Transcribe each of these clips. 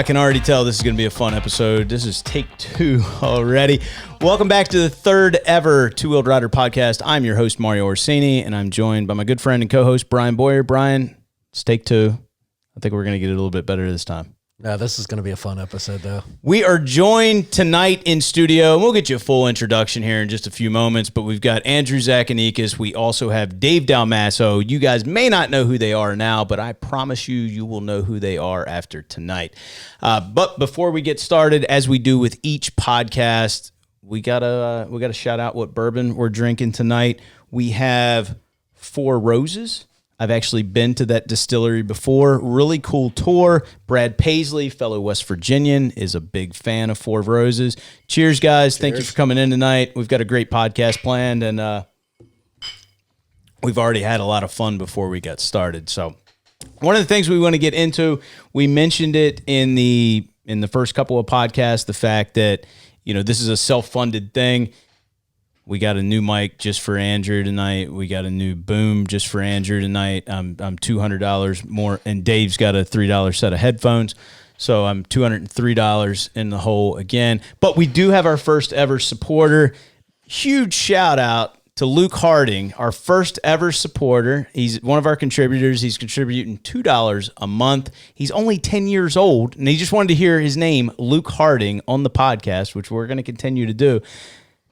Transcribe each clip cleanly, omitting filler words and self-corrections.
I can already tell this is going to be a fun episode. This is take 2 already. Welcome back to the third ever Two-Wheeled Rider podcast. I'm your host, Mario Orsini, and I'm joined by my good friend and co-host, Brian Boyer. Brian, it's take 2. I think we're going to get it a little bit better this time. No, this is going to be a fun episode, though. We are joined tonight in studio, and we'll get you a full introduction here in just a few moments, but we've got Andrew Tsakanikas. We also have Dave Dalmasso. You guys may not know who they are now, but I promise you will know who they are after tonight. But before we get started, as we do with each podcast, we gotta shout out what bourbon we're drinking tonight. We have Four Roses. I've actually been to that distillery before. Really cool tour. Brad Paisley, fellow West Virginian, is a big fan of Four Roses. Cheers, guys. Cheers. Thank you for coming in tonight. We've got a great podcast planned, and we've already had a lot of fun before we got started. So one of the things we want to get into, we mentioned it in the first couple of podcasts, the fact that, you know, this is a self-funded thing. We got a new mic just for Andrew tonight. We got a new boom just for Andrew tonight. I'm $200 more, and Dave's got a $3 set of headphones, so I'm $203 in the hole again. But we do have our first ever supporter. Huge shout out to Luke Harding, our first ever supporter. He's one of our contributors. He's contributing $2 a month. He's only 10 years old, and he just wanted to hear his name, Luke Harding, on the podcast, which we're going to continue to do.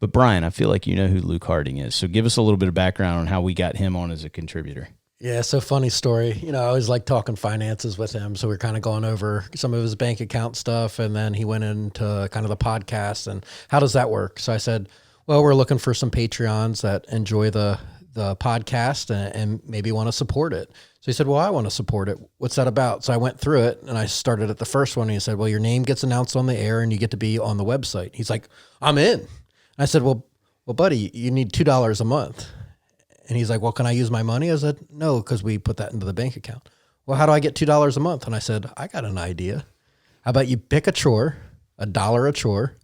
But Brian, I feel like you know who Luke Harding is. So give us a little bit of background on how we got him on as a contributor. Yeah, so funny story. You know, I always like talking finances with him. So we're kind of going over some of his bank account stuff. And then he went into kind of the podcast and how does that work? So I said, well, we're looking for some Patreons that enjoy the podcast and maybe want to support it. So he said, well, I want to support it. What's that about? So I went through it and I started at the first one. And he said, well, your name gets announced on the air and you get to be on the website. He's like, I'm in. I said, well, buddy, you need $2 a month. And he's like, well, can I use my money? I said, no, because we put that into the bank account. Well, how do I get $2 a month? And I said, I got an idea. How about you pick a chore, $1 a chore,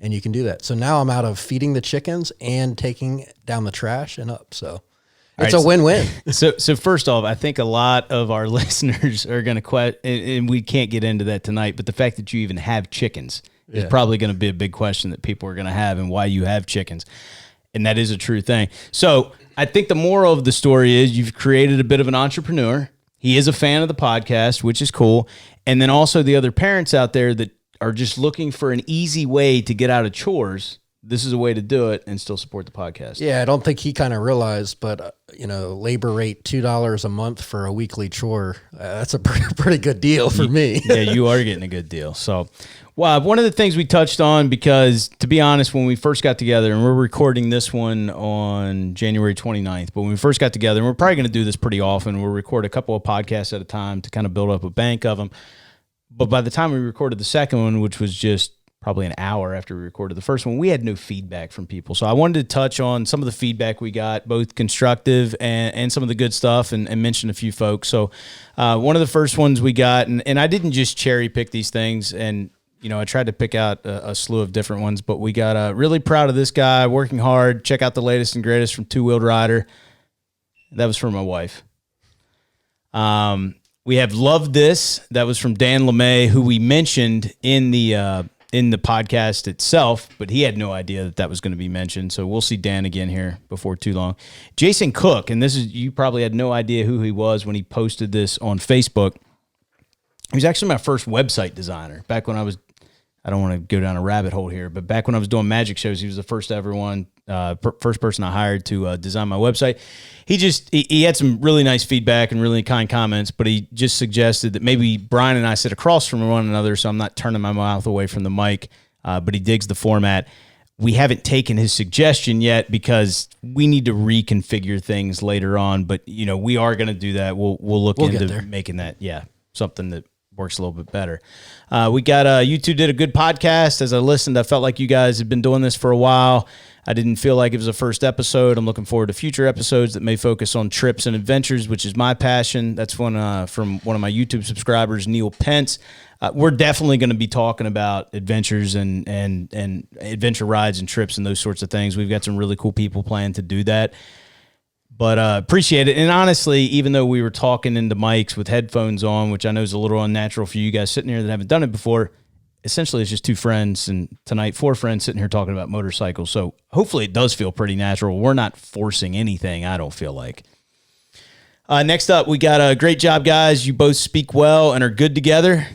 and you can do that. So now I'm out of feeding the chickens and taking down the trash and up. So it's a win-win. So first off, I think a lot of our listeners are going to question, and we can't get into that tonight, but the fact that you even have chickens is probably going to be a big question that people are going to have, and why you have chickens. And that is a true thing. So I think the moral of the story is you've created a bit of an entrepreneur. He is a fan of the podcast, which is cool. And then also the other parents out there that are just looking for an easy way to get out of chores. This is a way to do it and still support the podcast. Yeah, I don't think he kind of realized, but, labor rate $2 a month for a weekly chore, that's a pretty good deal for me. Yeah, you are getting a good deal. So, well, one of the things we touched on, because to be honest, when we first got together, and we're recording this one on January 29th, but when we first got together, and we're probably going to do this pretty often, we'll record a couple of podcasts at a time to kind of build up a bank of them. But by the time we recorded the second one, which was just probably an hour after we recorded the first one, we had no feedback from people. So I wanted to touch on some of the feedback we got, both constructive and some of the good stuff, and mention a few folks. So one of the first ones we got, and I didn't just cherry pick these things, and I tried to pick out a slew of different ones, but we got really proud of this guy, working hard. Check out the latest and greatest from Two-Wheeled Rider. That was from my wife. We have Loved This. That was from Dan LeMay, who we mentioned in the podcast itself, but he had no idea that was going to be mentioned. So we'll see Dan again here before too long. Jason Cook, and you probably had no idea who he was when he posted this on Facebook. He was actually my first website designer back when I don't want to go down a rabbit hole here, but back when I was doing magic shows, he was the first ever one, first person I hired to design my website. He had some really nice feedback and really kind comments, but he just suggested that maybe Brian and I sit across from one another, so I'm not turning my mouth away from the mic, but he digs the format. We haven't taken his suggestion yet because we need to reconfigure things later on, but we are going to do that. We'll look into making that, something that works a little bit better. We got you two did a good podcast. As I listened, I felt like you guys had been doing this for a while. I didn't feel like it was a first episode. I'm looking forward to future episodes that may focus on trips and adventures, which is my passion. That's one from one of my YouTube subscribers, Neil Pence. We're definitely going to be talking about adventures and adventure rides and trips and those sorts of things. We've got some really cool people planning to do that. But appreciate it. And honestly, even though we were talking into mics with headphones on, which I know is a little unnatural for you guys sitting here that haven't done it before, essentially it's just two friends, and tonight 4 friends sitting here talking about motorcycles. So hopefully it does feel pretty natural. We're not forcing anything, I don't feel like. Next up, we got a great job, guys. You both speak well and are good together.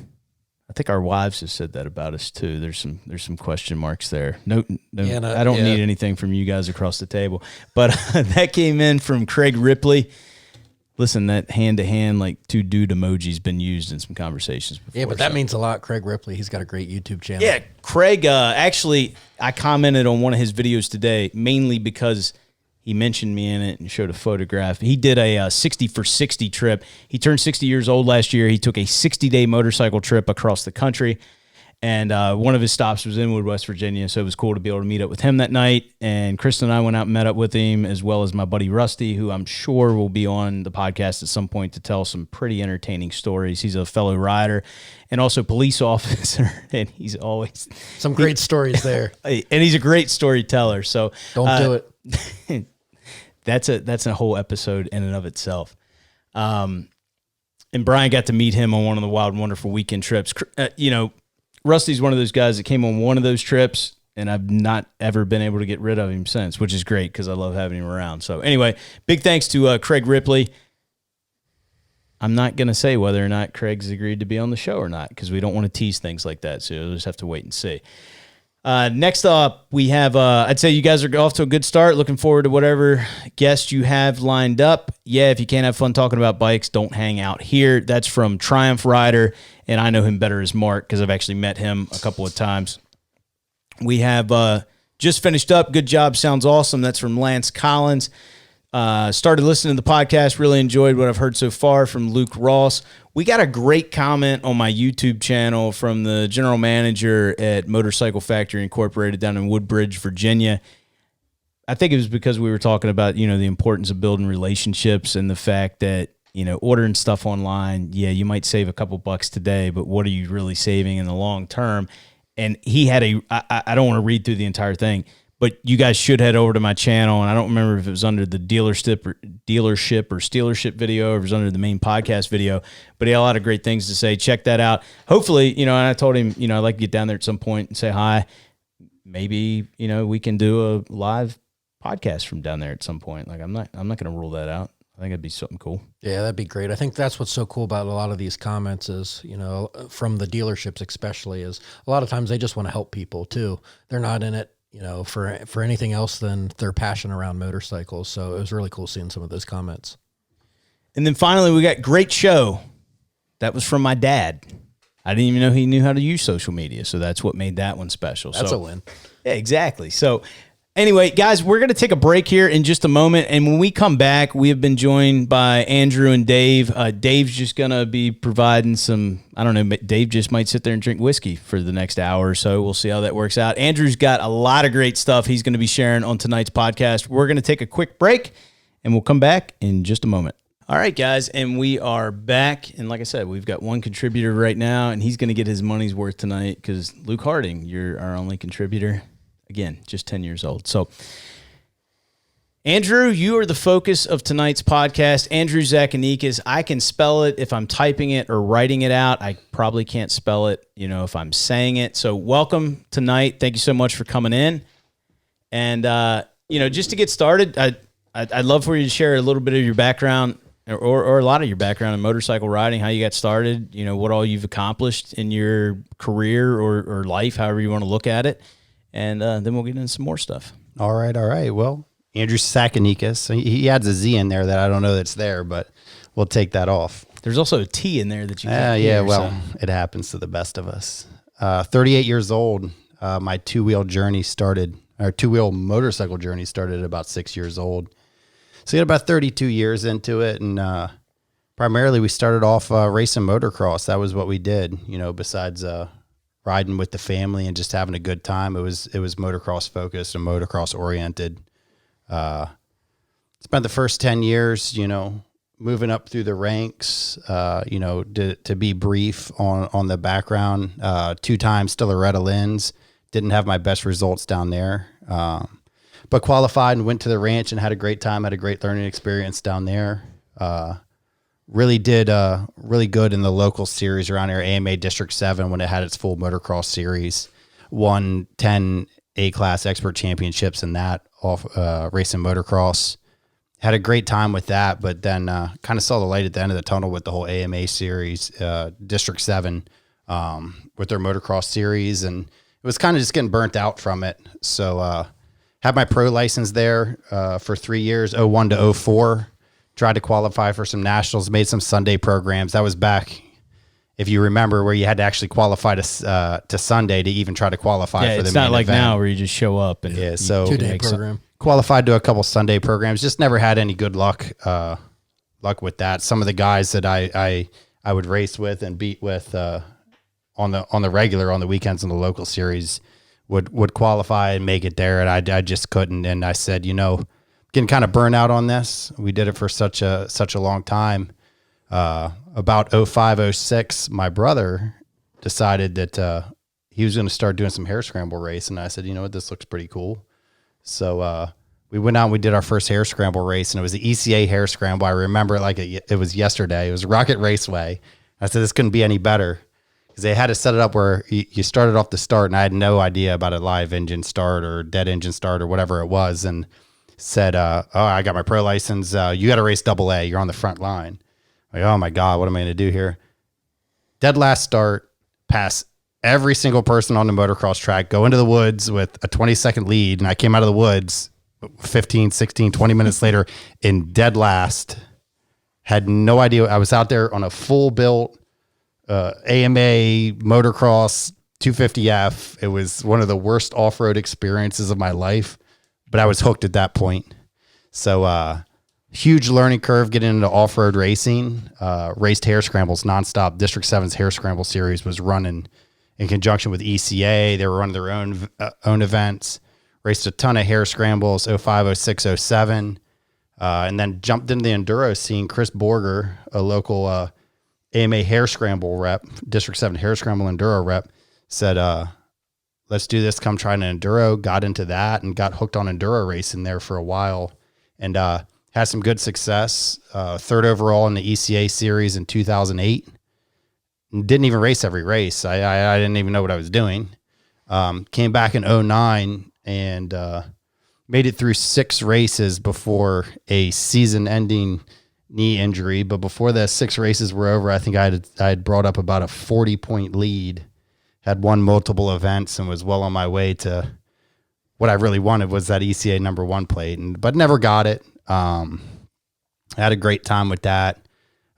I think our wives have said that about us too. There's some question marks there. No, I don't need anything from you guys across the table. But that came in from Craig Ripley. Listen, that hand-to-hand, like 2 dude emoji's been used in some conversations before. Yeah, but that means a lot, Craig Ripley. He's got a great YouTube channel. Yeah, Craig, actually, I commented on one of his videos today, mainly because he mentioned me in it and showed a photograph. He did a 60 for 60 trip. He turned 60 years old last year. He took a 60-day motorcycle trip across the country, and one of his stops was in West Virginia, so it was cool to be able to meet up with him that night. And Kristen and I went out and met up with him, as well as my buddy Rusty, who I'm sure will be on the podcast at some point to tell some pretty entertaining stories. He's a fellow rider and also police officer, and he's always... Some great stories there. And he's a great storyteller, so... Don't do it. That's a whole episode in and of itself. And Brian got to meet him on one of the Wild and Wonderful weekend trips. Rusty's one of those guys that came on one of those trips, and I've not ever been able to get rid of him since, which is great because I love having him around. So anyway, big thanks to Craig Ripley. I'm not going to say whether or not Craig's agreed to be on the show or not because we don't want to tease things like that. So you'll just have to wait and see. Next up, we have, I'd say you guys are off to a good start. Looking forward to whatever guests you have lined up. Yeah, if you can't have fun talking about bikes, don't hang out here. That's from Triumph Rider, and I know him better as Mark because I've actually met him a couple of times. We have just finished up. Good job. Sounds awesome. That's from Lance Collins. Started listening to the podcast. Really enjoyed what I've heard so far from Luke Ross. We got a great comment on my YouTube channel from the general manager at Motorcycle Factory Incorporated down in Woodbridge, Virginia. I think it was because we were talking about, the importance of building relationships and the fact that, ordering stuff online, yeah, you might save a couple bucks today, but what are you really saving in the long term? And he had I don't want to read through the entire thing, but you guys should head over to my channel, and I don't remember if it was under the dealership or stealership video, or if it was under the main podcast video, but he had a lot of great things to say. Check that out. Hopefully, and I told him, I'd like to get down there at some point and say hi. Maybe, we can do a live podcast from down there at some point. Like I'm not going to rule that out. I think it'd be something cool. Yeah, that'd be great. I think that's what's so cool about a lot of these comments is, from the dealerships especially, is a lot of times they just want to help people too. They're not in it, for anything else than their passion around motorcycles. So it was really cool seeing some of those comments. And then finally, we got great show. That was from my dad. I didn't even know he knew how to use social media. So that's what made that one special. That's a win. Yeah, exactly. So anyway, guys, we're going to take a break here in just a moment. And when we come back, we have been joined by Andrew and Dave. Dave's just going to be providing some, I don't know, Dave just might sit there and drink whiskey for the next hour or so. We'll see how that works out. Andrew's got a lot of great stuff he's going to be sharing on tonight's podcast. We're going to take a quick break, and we'll come back in just a moment. All right, guys, and we are back. And like I said, we've got one contributor right now, and he's going to get his money's worth tonight because Luke Harding, you're our only contributor. Again, just 10 years old. So, Andrew, you are the focus of tonight's podcast. Andrew Tsakanikas. I can spell it if I'm typing it or writing it out. I probably can't spell it, if I'm saying it. So, welcome tonight. Thank you so much for coming in. And, just to get started, I'd love for you to share a little bit of your background or a lot of your background in motorcycle riding, how you got started, what all you've accomplished in your career or life, however you want to look at it. And then we'll get into some more stuff. All right. Well, Andrew Tsakanikas. He adds a Z in there that I don't know that's there, but we'll take that off. There's also a T in there that you can't hear. Yeah, well, so. It happens to the best of us. 38 years old. My two-wheel motorcycle journey started at about 6 years old. So we had about 32 years into it, and primarily we started off racing motocross. That was what we did, besides riding with the family and just having a good time. It was motocross focused and motocross oriented. Spent the first 10 years, moving up through the ranks, to be brief on the background, 2 times still Loretta Lynn's. Didn't have my best results down there. but qualified and went to the ranch and had a great time, had a great learning experience down there. Really did really good in the local series around here, AMA District 7, when it had its full motocross series. Won 10 A-class expert championships in that off racing motocross. Had a great time with that, but then kind of saw the light at the end of the tunnel with the whole AMA series, District 7, with their motocross series, and it was kind of just getting burnt out from it. So had my pro license there for 3 years, 01 to 04. Tried to qualify for some nationals, made some Sunday programs. That was back, if you remember, where you had to actually qualify to Sunday to even try to qualify for the main event. It's not like now where you just show up and so 2-day program. Qualified to a couple Sunday programs. Just never had any good luck with that. Some of the guys that I would race with and beat with on the regular, on the weekends in the local series would qualify and make it there, and I just couldn't. And I said, getting kind of burnt out on this. We did it for such a long time. About 05, 06, my brother decided that he was going to start doing some hair scramble race, and I said, this looks pretty cool. So we went out and we did our first hair scramble race, and it was the ECA hair scramble. I remember it like it was yesterday. It was Rocket Raceway. I said, this couldn't be any better, because they had to set it up where you started off the start, and I had no idea about a live engine start or dead engine start or whatever it was, and said, I got my pro license. You got to race AA. You're on the front line. Like, oh my God, what am I going to do here? Dead last start, pass every single person on the motocross track, go into the woods with a 20-second lead. And I came out of the woods 15, 16, 20 minutes later in dead last. Had no idea. I was out there on a full built AMA motocross 250F. It was one of the worst off-road experiences of my life, but I was hooked at that point. So huge learning curve getting into off-road racing. Raced hair scrambles nonstop. District 7's hair scramble series was running in conjunction with ECA. They were running their own events. Raced a ton of hair scrambles, 05, 06, 07. And then jumped into the enduro scene. Chris Borger, a local AMA hair scramble rep, District 7 hair scramble enduro rep, said, let's do this. Come try an enduro. Got into that and got hooked on enduro racing there for a while, and had some good success. Third overall in the ECA series in 2008. Didn't even race every race. I didn't even know what I was doing. Came back in 09 and made it through 6 races before a season-ending knee injury. But before the 6 races were over, I think I had brought up about a 40-point lead. Had won multiple events and was well on my way to what I really wanted, was that ECA #1 plate, but never got it. Had a great time with that.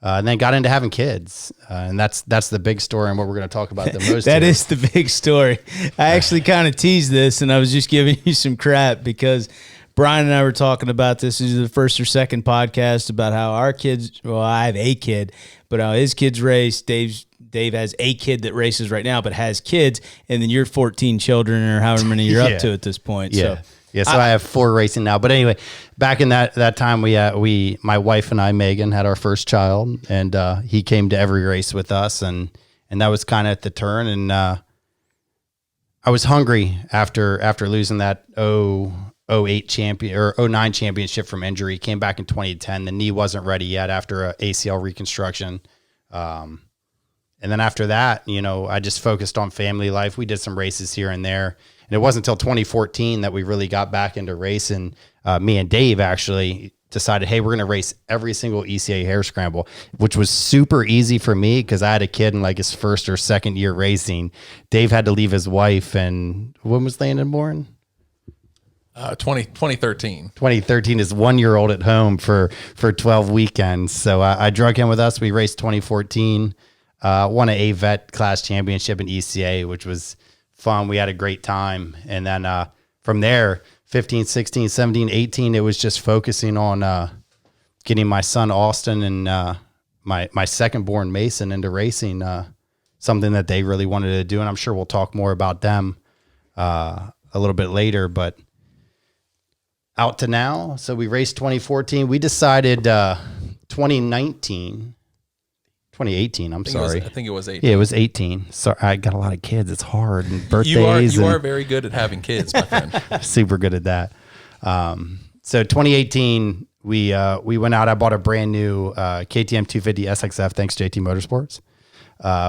And then got into having kids. And that's the big story and what we're going to talk about the most. That is the big story. I actually kind of teased this, and I was just giving you some crap because Brian and I were talking about this. This is the first or second podcast about how our kids, well, I have a kid, but how his kids race. Dave has a kid that races right now, but has kids, and then you're 14 children or however many you're up to at this point. Yeah. So I have 4 racing now. But anyway, back in that time, my wife and I, Megan, had our first child, and he came to every race with us, and that was kind of at the turn. And I was hungry after losing that 08 champion or 09 championship from injury. Came back in 2010. The knee wasn't ready yet after a ACL reconstruction. And then after that, I just focused on family life. We did some races here and there. And it wasn't until 2014 that we really got back into racing. Me and Dave actually decided, hey, we're going to race every single ECA hair scramble, which was super easy for me because I had a kid in like his first or second year racing. Dave had to leave his wife. And when was Landon born? 2013. 2013 is 1-year-old at home for 12 weekends. So I drug him with us. We raced 2014. Won an AVET class championship in ECA, which was fun. We had a great time. And then from there, 15, 16, 17, 18, it was just focusing on getting my son Austin and my second born Mason into racing, something that they really wanted to do. And I'm sure we'll talk more about them a little bit later. But out to now, so we raced 2014. We decided 2018, I'm sorry. I think it was 18. Yeah, it was 18. Sorry, I got a lot of kids. It's hard. And birthdays. You are very good at having kids, my friend. Super good at that. So 2018, we went out. I bought a brand new KTM 250 SXF. Thanks, JT Motorsports.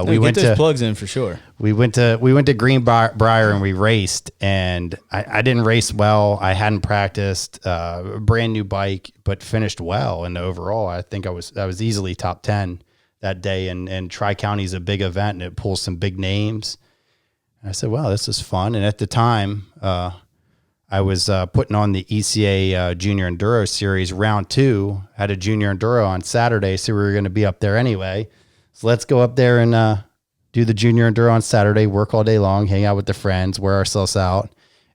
We went those plugs in for sure. We went to Greenbrier and we raced, and I didn't race well. I hadn't practiced. Brand new bike, but finished well. And overall, I think I was easily top 10 that day. And Tri-County is a big event, and it pulls some big names. And I said, "Wow, this is fun." And at the time, I was putting on the ECA Junior Enduro Series round 2. Had a Junior Enduro on Saturday, so we were going to be up there anyway. So let's go up there and do the Junior Enduro on Saturday, work all day long, hang out with the friends, wear ourselves out.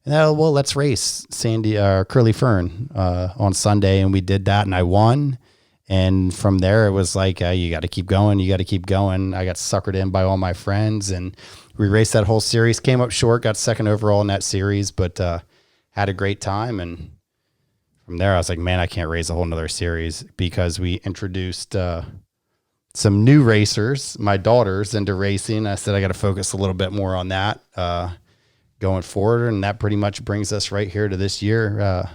And well, let's race Curly Fern on Sunday. And we did that, and I won. And from there, it was like, you got to keep going. You got to keep going. I got suckered in by all my friends, and we raced that whole series, came up short, got second overall in that series, but had a great time. And from there, I was like, man, I can't race a whole nother series, because we introduced some new racers, my daughters, into racing. I said I got to focus a little bit more on that going forward, and that pretty much brings us right here to this year.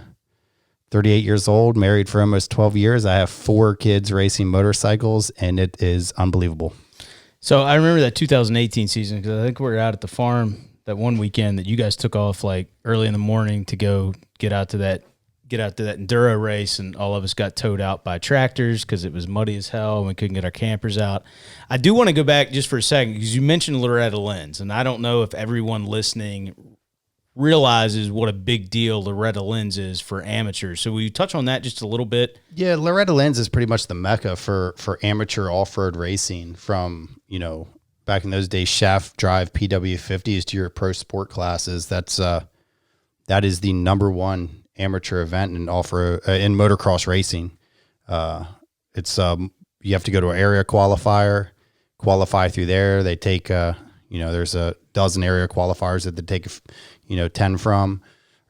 38 years old, married for almost 12 years. I have 4 kids racing motorcycles, and it is unbelievable. So I remember that 2018 season, because I think we were out at the farm that one weekend that you guys took off like early in the morning to go get out to that enduro race, and all of us got towed out by tractors because it was muddy as hell and we couldn't get our campers out. I do want to go back just for a second, because you mentioned Loretta Lynn's, and I don't know if everyone listening realizes what a big deal Loretta Lynn's is for amateurs. So will you touch on that just a little bit? Yeah, Loretta Lynn's is pretty much the mecca for amateur off-road racing, from, back in those days, shaft drive PW50s to your pro sport classes. That is the number one amateur event in in motocross racing. It's you have to go to an area qualifier, qualify through there. They take there's a dozen area qualifiers that they take 10 from,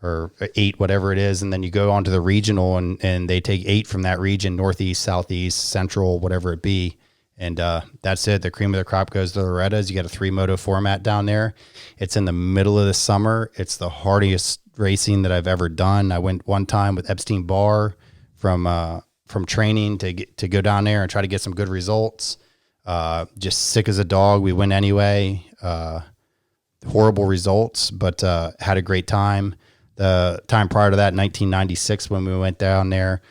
or 8, whatever it is, and then you go on to the regional, and they take 8 from that region: northeast, southeast, central, whatever it be. And that's it. The cream of the crop goes to Loretta's. You got a 3-moto format down there. It's in the middle of the summer. It's the hardest racing that I've ever done. I went one time with Epstein Barr from training to go down there and try to get some good results. Just sick as a dog. We went anyway. Horrible results, but had a great time. The time prior to that, 1996, when we went down there,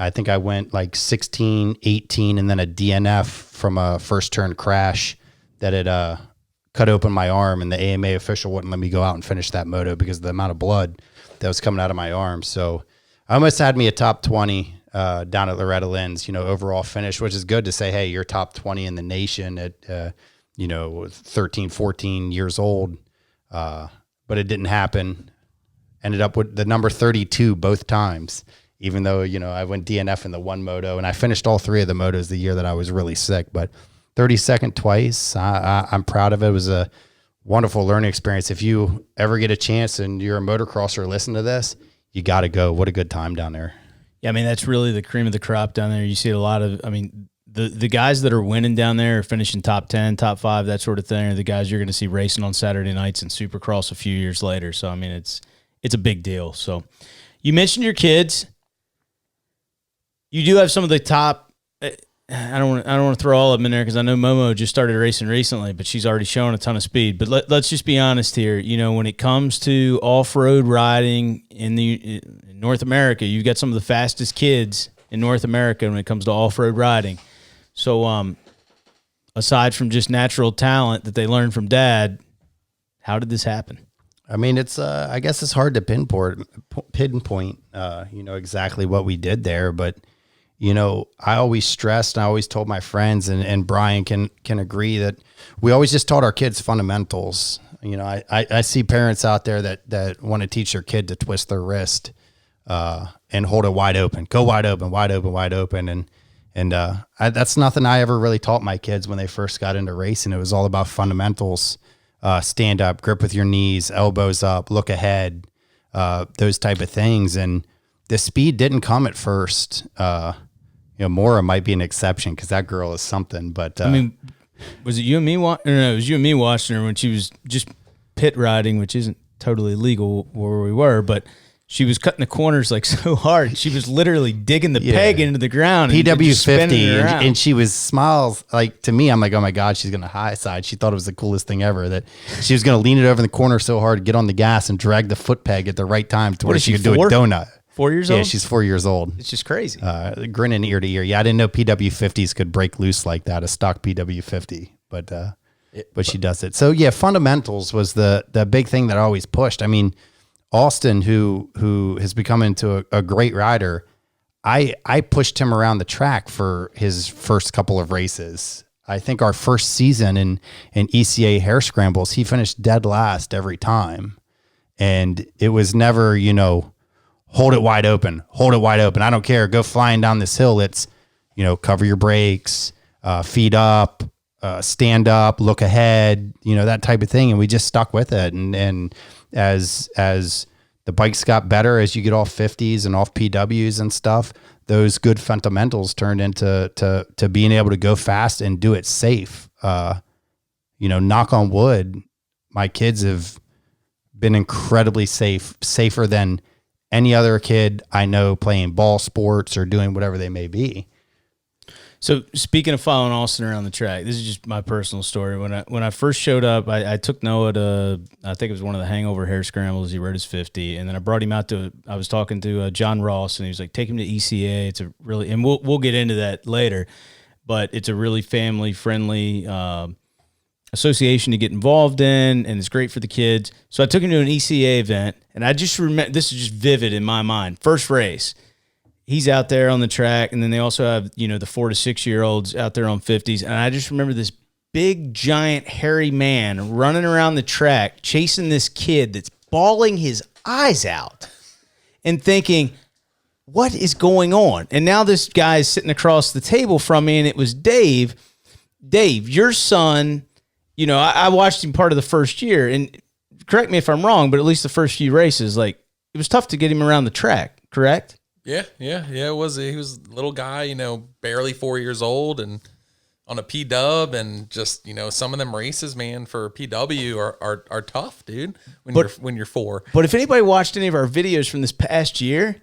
I think I went like 16, 18, and then a DNF from a first turn crash that had cut open my arm, and the AMA official wouldn't let me go out and finish that moto because of the amount of blood that was coming out of my arm. So I almost had me a top 20 down at Loretta Lynn's, overall finish, which is good to say, hey, you're top 20 in the nation at, 13, 14 years old. But it didn't happen. Ended up with the number 32 both times, even though, I went DNF in the one moto, and I finished all 3 of the motos the year that I was really sick, but 32nd twice. I'm proud of it. It was a wonderful learning experience. If you ever get a chance and you're a motocrosser, listen to this, you got to go. What a good time down there. Yeah, I mean, that's really the cream of the crop down there. You see a lot of, the guys that are winning down there are finishing top 10, top 5, that sort of thing, are the guys you're going to see racing on Saturday nights and Supercross a few years later. So, it's a big deal. So you mentioned your kids. You do have some of the top, I don't want to throw all of them in there because I know Momo just started racing recently, but she's already shown a ton of speed. But let's just be honest here. When it comes to off-road riding in North America, you've got some of the fastest kids in North America when it comes to off-road riding. So aside from just natural talent that they learned from Dad, how did this happen? It's I guess it's hard to pinpoint exactly what we did there, but I always stressed, and I always told my friends, and Brian can agree, that we always just taught our kids fundamentals. I see parents out there that want to teach their kid to twist their wrist and hold it wide open, go wide open, wide open, wide open. And that's nothing I ever really taught my kids when they first got into racing. It was all about fundamentals, stand up, grip with your knees, elbows up, look ahead, those type of things. And the speed didn't come at first. Maura might be an exception because that girl is something. But was it you and me? No, it was you and me watching her when she was just pit riding, which isn't totally legal where we were. But she was cutting the corners like so hard. She was literally digging the peg into the ground. PW50, and she was smiles like to me. I'm like, oh my God, she's going to high side. She thought it was the coolest thing ever that she was going to lean it over in the corner so hard, get on the gas and drag the foot peg at the right time to where she could do a donut. 4 years old? Yeah, she's 4 years old. It's just crazy. Grinning ear to ear. Yeah, I didn't know PW50s could break loose like that, a stock PW50, but she does it. So yeah, fundamentals was the big thing that I always pushed. I mean, Austin, who has become into a great rider, I pushed him around the track for his first couple of races. I think our first season in ECA hare scrambles, he finished dead last every time. And it was never, hold it wide open. I don't care. Go flying down this hill. It's, cover your brakes, feet up, stand up, look ahead, that type of thing. And we just stuck with it. And as the bikes got better, as you get off 50s and off PWs and stuff, those good fundamentals turned into to being able to go fast and do it safe. Knock on wood, my kids have been incredibly safer than any other kid I know playing ball sports or doing whatever they may be. So speaking of following Austin around the track, this is just my personal story. When I first showed up, I took Noah to, I think it was one of the hangover hare scrambles. He rode his 50, and then I brought him out to, I was talking to John Ross, and he was like, take him to ECA. It's a really, and we'll get into that later, but it's a really family friendly association to get involved in, and it's great for the kids. So I took him to an ECA event, and I just remember, this is just vivid in my mind. First race, he's out there on the track, and then they also have, the 4 to 6 year olds out there on 50s. And I just remember this big, giant, hairy man running around the track, chasing this kid that's bawling his eyes out and thinking, what is going on? And now this guy is sitting across the table from me, and it was Dave. Dave, your son, I watched him part of the first year, and correct me if I'm wrong, but at least the first few races, like, it was tough to get him around the track, correct? Yeah. It was. He was a little guy, barely 4 years old, and on a P-dub, and just some of them races, man, for PW are tough, dude. When you're 4. But if anybody watched any of our videos from this past year,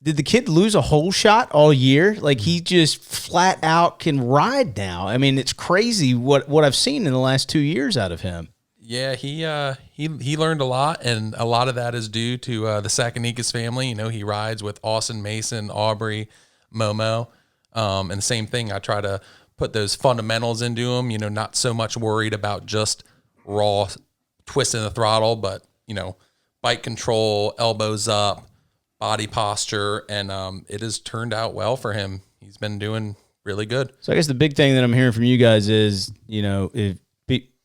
did the kid lose a whole shot all year? Like, he just flat out can ride now. I mean, it's crazy what I've seen in the last 2 years out of him. Yeah, he learned a lot, and a lot of that is due to the Tsakanikas family. He rides with Austin, Mason, Aubrey, Momo, and the same thing. I try to put those fundamentals into him. Not so much worried about just raw twisting the throttle, but bike control, elbows up, body posture, and it has turned out well for him. He's been doing really good. So I guess the big thing that I'm hearing from you guys is, if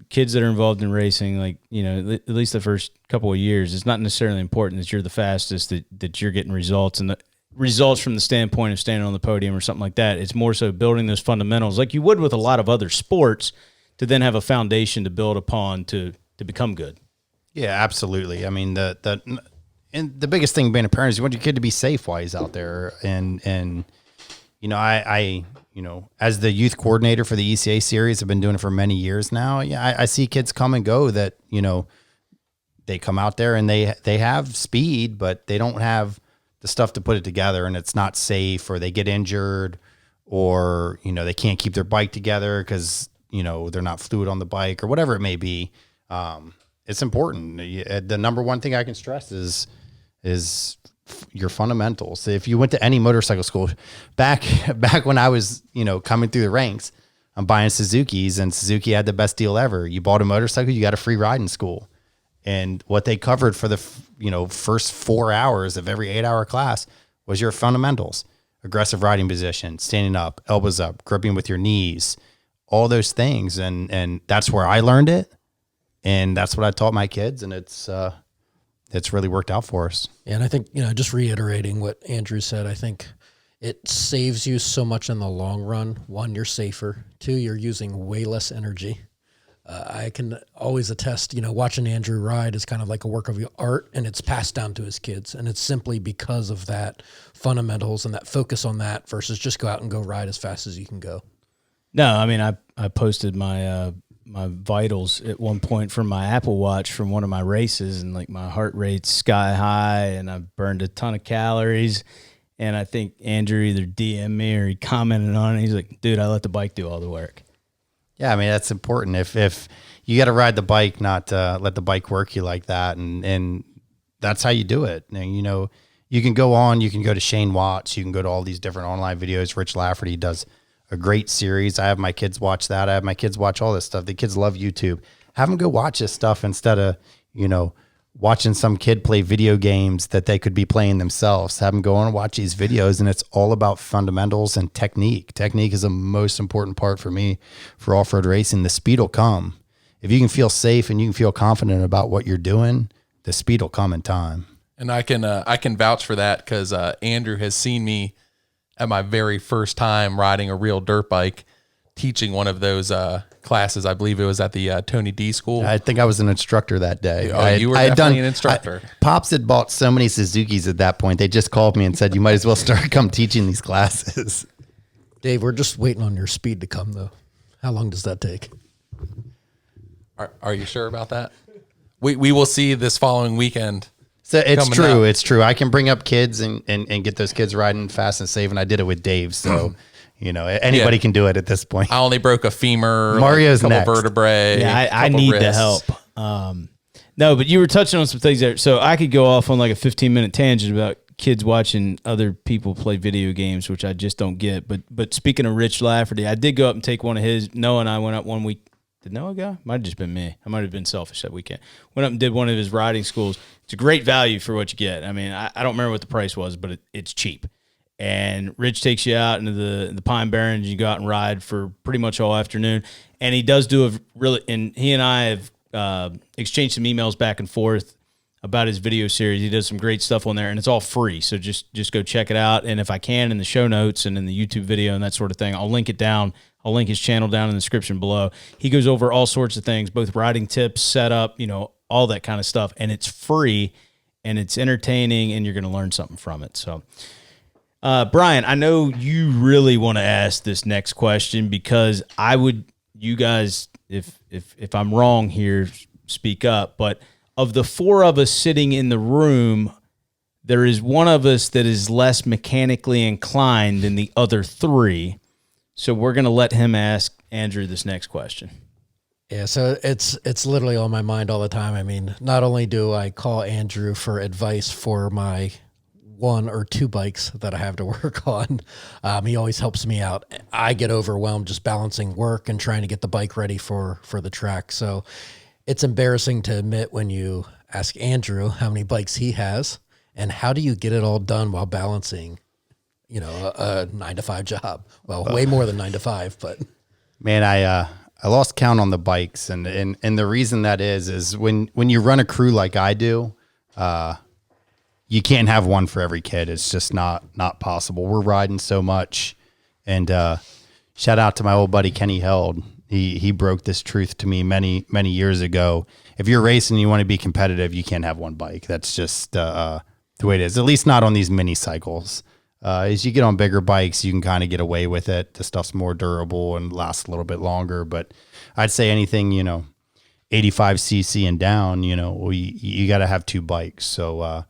kids that are involved in racing, like, at least the first couple of years, it's not necessarily important that you're the fastest, that you're getting results, and the results from the standpoint of standing on the podium or something like that. It's more so building those fundamentals like you would with a lot of other sports to then have a foundation to build upon to become good. Yeah, absolutely. I mean, and the biggest thing being a parent is you want your kid to be safe while he's out there. And I as the youth coordinator for the ECA series, I've been doing it for many years now. Yeah, I see kids come and go that, they come out there and they have speed, but they don't have the stuff to put it together, and it's not safe, or they get injured, or, they can't keep their bike together because, they're not fluid on the bike or whatever it may be. It's important. The number one thing I can stress is your fundamentals. If you went to any motorcycle school back when I was, coming through the ranks, I'm buying Suzukis, and Suzuki had the best deal ever. You bought a motorcycle, you got a free ride in school. And what they covered for the, first 4 hours of every 8-hour class was your fundamentals: aggressive riding position, standing up, elbows up, gripping with your knees, all those things. And that's where I learned it. And that's what I taught my kids. And it's really worked out for us. Yeah, and I think, just reiterating what Andrew said, I think it saves you so much in the long run. 1, you're safer. 2, you're using way less energy. I can always attest, watching Andrew ride is kind of like a work of art, and it's passed down to his kids. And it's simply because of that fundamentals and that focus on that versus just go out and go ride as fast as you can go. No, I mean, I posted my my vitals at one point from my Apple Watch from one of my races, and like my heart rate's sky high, and I burned a ton of calories. And I think Andrew either DM'd me or he commented on it. He's like, "Dude, I let the bike do all the work." Yeah, I mean, that's important. If you got to ride the bike, not let the bike work you like that, and that's how you do it. And, you know, you can go to Shane Watts, you can go to all these different online videos. Rich Lafferty does a great series. I have my kids watch that. I have my kids watch all this stuff. The kids love YouTube. Have them go watch this stuff instead of, you know, watching some kid play video games that they could be playing themselves. Have them go on and watch these videos, and it's all about fundamentals and technique. Technique is the most important part for me for off-road racing. The speed will come. If you can feel safe and you can feel confident about what you're doing, the speed will come in time. And I can vouch for that because Andrew has seen me at my very first time riding a real dirt bike, teaching one of those classes. I believe it was at the Tony D school. I think I was an instructor that day. Oh, you were definitely an instructor. Pops had bought so many Suzukis at that point. They just called me and said, "You might as well come teaching these classes." Dave, we're just waiting on your speed to come, though. How long does that take? Are you sure about that? We will see this following weekend. So it's true. Out. It's true. I can bring up kids and get those kids riding fast and safe. And I did it with Dave. So, you know, anybody can do it at this point. I only broke a femur, Mario's a couple next. vertebrae. Yeah, I need the help. No, but you were touching on some things there. So I could go off on like a 15-minute tangent about kids watching other people play video games, which I just don't get. But speaking of Rich Lafferty, I did go up and take one of his. Noah and I went up one week. Did Noah go? Might have just been me. I might have been selfish that weekend. Went up and did one of his riding schools. It's a great value for what you get. I mean, I don't remember what the price was, but it's cheap. And Rich takes you out into the Pine Barrens. You go out and ride for pretty much all afternoon. And he does do a really, and he and I have exchanged some emails back and forth about his video series. He does some great stuff on there, and it's all free. So just go check it out. And if I can, in the show notes and in the YouTube video and that sort of thing, I'll link it down. I'll link his channel down in the description below. He goes over all sorts of things, both riding tips, setup, you know, all that kind of stuff. And it's free, and it's entertaining, and you're going to learn something from it. So, Brian, I know you really want to ask this next question because you guys, if I'm wrong here, speak up. But of the four of us sitting in the room, there is one of us that is less mechanically inclined than the other three. So we're going to let him ask Andrew this next question. Yeah, so it's literally on my mind all the time. I mean, not only do I call Andrew for advice for my 1 or 2 bikes that I have to work on, he always helps me out. I get overwhelmed just balancing work and trying to get the bike ready for the track. So it's embarrassing to admit when you ask Andrew how many bikes he has and how do you get it all done while balancing, you know, a 9-to-5 job. Well, way more than 9 to 5, but Man, I lost count on the bikes, and the reason that is when you run a crew like I do, you can't have one for every kid. It's just not possible. We're riding so much, and shout out to my old buddy Kenny Held. He broke this truth to me many years ago. If you're racing and you want to be competitive, you can't have one bike. That's just the way it is. At least not on these mini cycles. As you get on bigger bikes, you can kind of get away with it. The stuff's more durable and lasts a little bit longer. But I'd say anything, 85cc and down, you got to have 2 bikes. So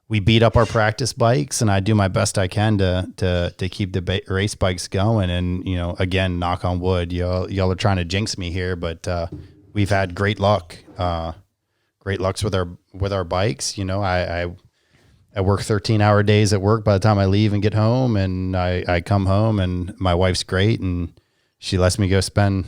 we beat up our practice bikes, and I do my best I can to keep the race bikes going. And again, knock on wood, y'all are trying to jinx me here, but we've had great luck. Great lucks with our bikes. I work 13-hour days at work by the time I leave and get home, and I come home, and my wife's great, and she lets me go spend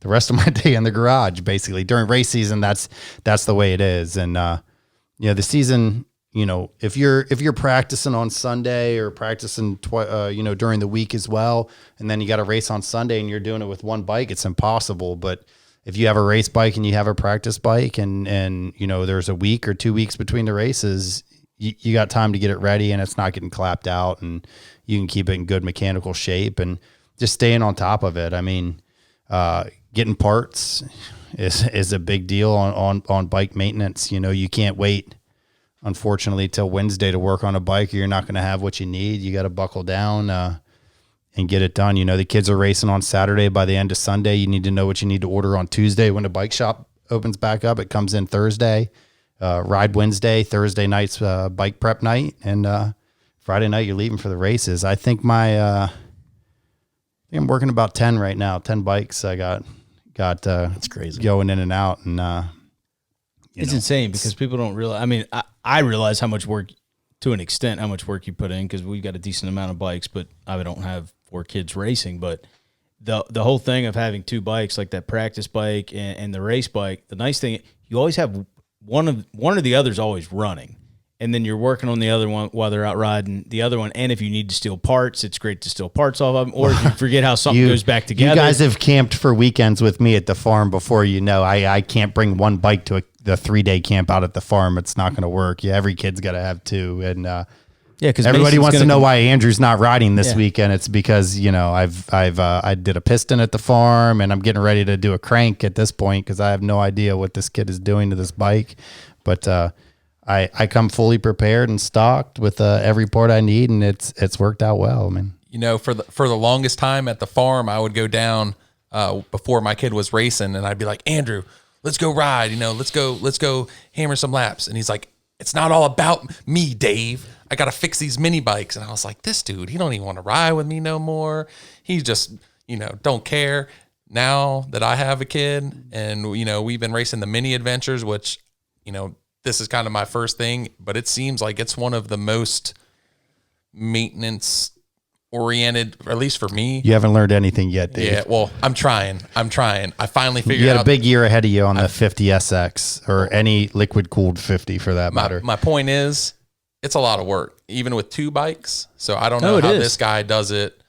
the rest of my day in the garage. Basically, during race season, that's the way it is. And the season, if you're practicing on Sunday or practicing during the week as well, and then you got a race on Sunday and you're doing it with one bike, it's impossible. But if you have a race bike and you have a practice bike, and there's a week or 2 weeks between the races, you got time to get it ready, and it's not getting clapped out, and you can keep it in good mechanical shape and just staying on top of it. I mean, getting parts is a big deal on bike maintenance. You can't wait, unfortunately, till Wednesday to work on a bike, or you're not going to have what you need. You got to buckle down. and get it done. You know, the kids are racing on Saturday. By the end of Sunday, you need to know what you need to order on Tuesday when the bike shop opens back up. It comes in Thursday, ride Wednesday, Thursday night's bike prep night, and Friday night you're leaving for the races. I think I'm working about 10 right now, 10 bikes I got That's crazy. going in and out. And it's insane because people don't realize. I mean, I realize how much work, to an extent, how much work you put in because we've got a decent amount of bikes, but I don't have 4 kids racing. But the whole thing of having 2 bikes, like that practice bike and the race bike, the nice thing, you always have one or the other's always running. And then you're working on the other one while they're out riding the other one. And if you need to steal parts, it's great to steal parts off of them. Or if you forget how something goes back together. You guys have camped for weekends with me at the farm before. You know, I can't bring one bike to the 3-day camp out at the farm. It's not going to work. Yeah, every kid's got to have 2. And yeah, because everybody wants to know why Andrew's not riding this weekend. It's because, you know, I did a piston at the farm and I'm getting ready to do a crank at this point because I have no idea what this kid is doing to this bike. But I come fully prepared and stocked with every part I need, and it's worked out well. I mean, You know, for the longest time at the farm, I would go down before my kid was racing, and I'd be like, Andrew, let's go ride. You know, let's go hammer some laps. And he's like, it's not all about me, Dave. I got to fix these mini bikes. And I was like, this dude, he don't even want to ride with me no more. He just, you know, don't care. Now that I have a kid and, you know, we've been racing the mini adventures, which, you know, this is kind of my first thing, but it seems like it's one of the most maintenance oriented, or at least for me. you haven't learned anything yet, Dave. Yeah, well, I'm trying. I finally figured You out. had a big year ahead of you on the 50 SX or any liquid cooled 50 for that matter. My point is, it's a lot of work, even with 2 bikes. So I don't know how this guy does it.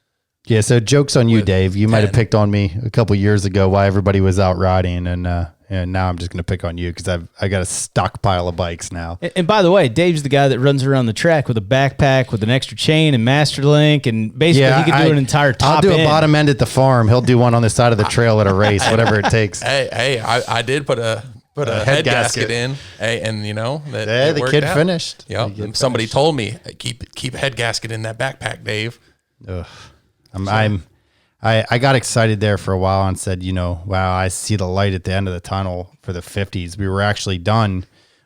Yeah, so joke's on you, Dave. You might have 10. picked on me a couple years ago while everybody was out riding, and now I'm just going to pick on you because I got a stockpile of bikes now. And by the way, Dave's the guy that runs around the track with a backpack with an extra chain and master link, and basically he could do an entire top I'll do end. a bottom end at the farm. He'll do one on the side of the trail at a race, whatever it takes. Hey, I did put a head gasket in. Hey, and you know that Yeah, the kid finished. Yeah, somebody told me, hey, keep a head gasket in that backpack, Dave. Ugh. I got excited there for a while and said, you know, wow, I see the light at the end of the tunnel for the 50s. We were actually done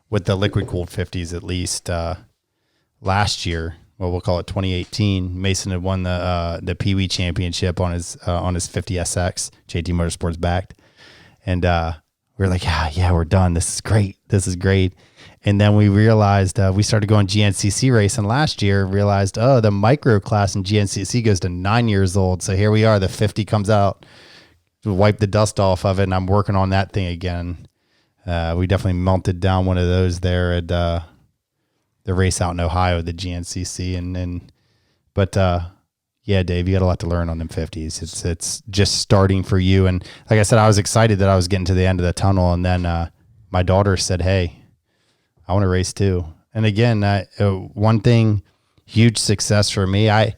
with the liquid cooled 50s at least last year. Well, we'll call it 2018. Mason had won the Pee Wee Championship on his 50 SX. JT Motorsports backed, and we were like, yeah, we're done. This is great. And then we realized we started going GNCC racing last year. Realized, the micro class in GNCC goes to 9 years old. So here we are. The 50 comes out, wipe the dust off of it, and I'm working on that thing again. We definitely melted down one of those there at the race out in Ohio, the GNCC, but yeah, Dave, you got a lot to learn on them 50s. It's just starting for you. And like I said, I was excited that I was getting to the end of the tunnel, and then my daughter said, hey, I want to race too. And again, one thing, huge success for me. A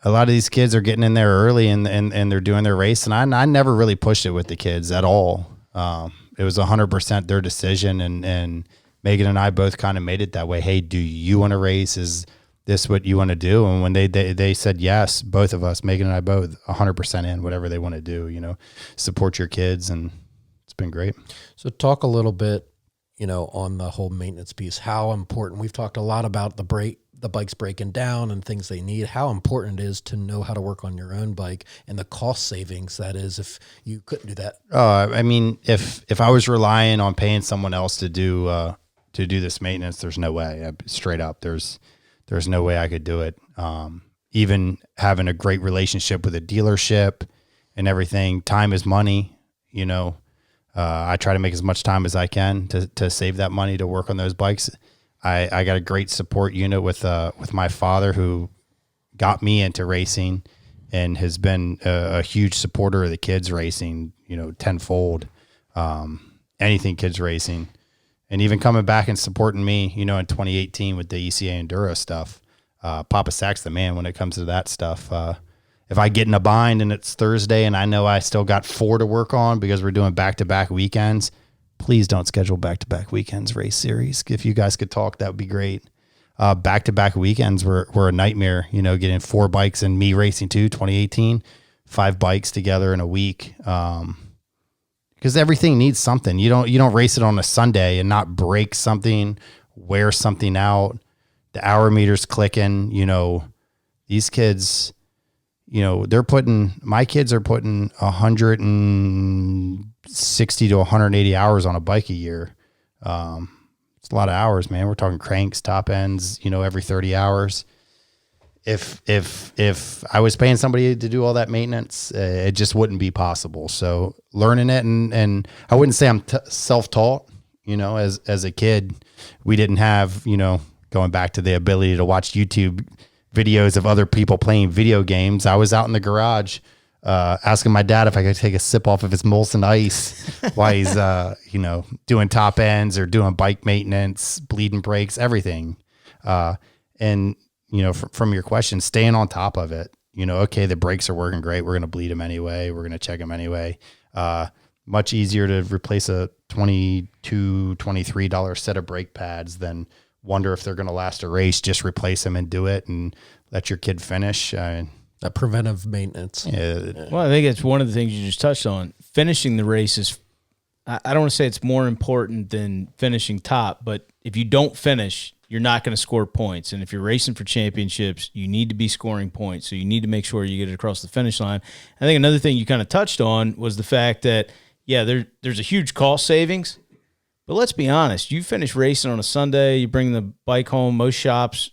lot of these kids are getting in there early and they're doing their race. And I never really pushed it with the kids at all. It was 100% their decision. And Megan and I both kind of made it that way. Hey, do you want to race? Is this what you want to do? And when they said yes, both of us, Megan and I both 100% in whatever they want to do, you know, support your kids. And it's been great. So talk a little bit, you know, on the whole maintenance piece, how important, we've talked a lot about the bikes breaking down and things they need, how important it is to know how to work on your own bike and the cost savings that is if you couldn't do that. I mean, if I was relying on paying someone else to do this maintenance, there's no way. Straight up, there's no way I could do it. Even having a great relationship with a dealership and everything, time is money, you know. I try to make as much time as I can to save that money to work on those bikes. I got a great support unit with my father, who got me into racing and has been a huge supporter of the kids racing, you know, tenfold, anything kids racing, and even coming back and supporting me, you know, in 2018 with the ECA Enduro stuff. Papa Sack's the man when it comes to that stuff. If I get in a bind and it's Thursday and I know I still got 4 to work on because we're doing back-to-back weekends, please don't schedule back-to-back weekends race series. If you guys could talk, that would be great. back-to-back weekends were a nightmare, getting 4 bikes and me racing too, 2018, 5 bikes together in a week. Because everything needs something. You don't race it on a Sunday and not break something, wear something out. The hour meter's clicking. These kids, my kids are putting 160 to 180 hours on a bike a year. It's a lot of hours, man. We're talking cranks, top ends, every 30 hours. If I was paying somebody to do all that maintenance, it just wouldn't be possible. So learning it, and I wouldn't say I'm self-taught, as a kid, we didn't have, going back to the ability to watch YouTube videos of other people playing video games. I was out in the garage, asking my dad if I could take a sip off of his Molson Ice while he's, doing top ends or doing bike maintenance, bleeding brakes, everything. And from your question, staying on top of it, okay, the brakes are working great. We're going to bleed them anyway. We're going to check them anyway. Much easier to replace a $22, $23 set of brake pads than wonder if they're going to last a race. Just replace them and do it and let your kid finish. That preventive maintenance. Yeah. Well, I think it's one of the things you just touched on. Finishing the race is, I don't want to say it's more important than finishing top, but if you don't finish, you're not going to score points. And if you're racing for championships, you need to be scoring points. So you need to make sure you get it across the finish line. I think another thing you kind of touched on was the fact that, there's a huge cost savings. But let's be honest, you finish racing on a Sunday, you bring the bike home. Most shops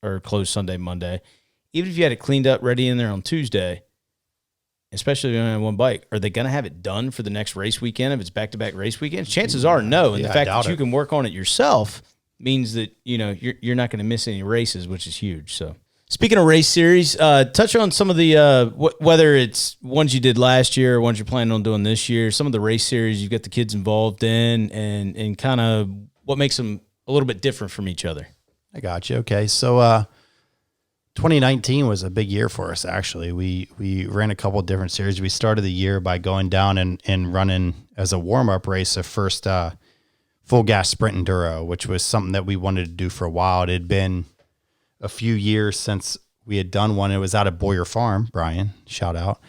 are closed Sunday, Monday. Even if you had it cleaned up, ready in there on Tuesday, especially if you only have one bike, are they going to have it done for the next race weekend if it's back-to-back race weekends? Chances are no. And the fact that you can work on it yourself means that, you're not going to miss any races, which is huge. So speaking of race series, touch on some of the, whether it's ones you did last year or ones you're planning on doing this year, some of the race series you've got the kids involved in and kind of what makes them a little bit different from each other. I got you. Okay. So, 2019 was a big year for us. Actually, we ran a couple of different series. We started the year by going down and running as a warm-up race, a first, full gas sprint enduro, which was something that we wanted to do for a while. It had been a few years since we had done one. It was out at Boyer Farm, Brian, shout out.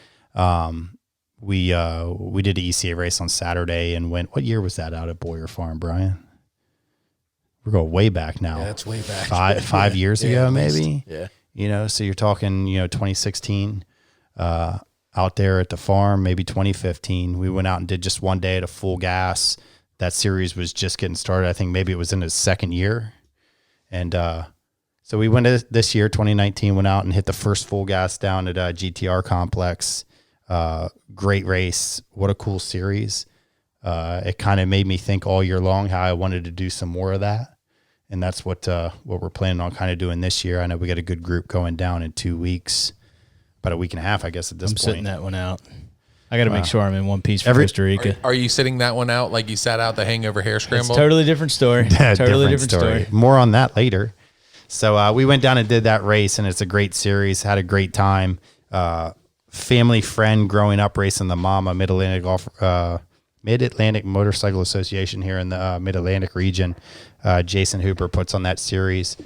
We did an ECA race on Saturday and what year was that out at Boyer Farm, Brian? We're going way back now. Yeah, that's way back. Five years ago, maybe. Yeah. So you're talking, 2016, out there at the farm, maybe 2015. We went out and did just one day at a full gas. That series was just getting started. I think maybe it was in its second year. And, so we went this year, 2019, went out and hit the first full gas down at GTR Complex. Great race. What a cool series. It kind of made me think all year long how I wanted to do some more of that. And that's what we're planning on kind of doing this year. I know we got a good group going down in 2 weeks, about a week and a half, I guess, at this point. I'm sitting that one out. I got to make sure I'm in one piece for Costa Rica. Are you sitting that one out like you sat out the Hangover Hair Scramble? It's a totally different story. Totally different story. More on that later. So we went down and did that race, and it's a great series. Had a great time. Family friend growing up racing the Mama Mid-Atlantic Motorcycle Association here in the Mid-Atlantic region. Jason Hooper puts on that series.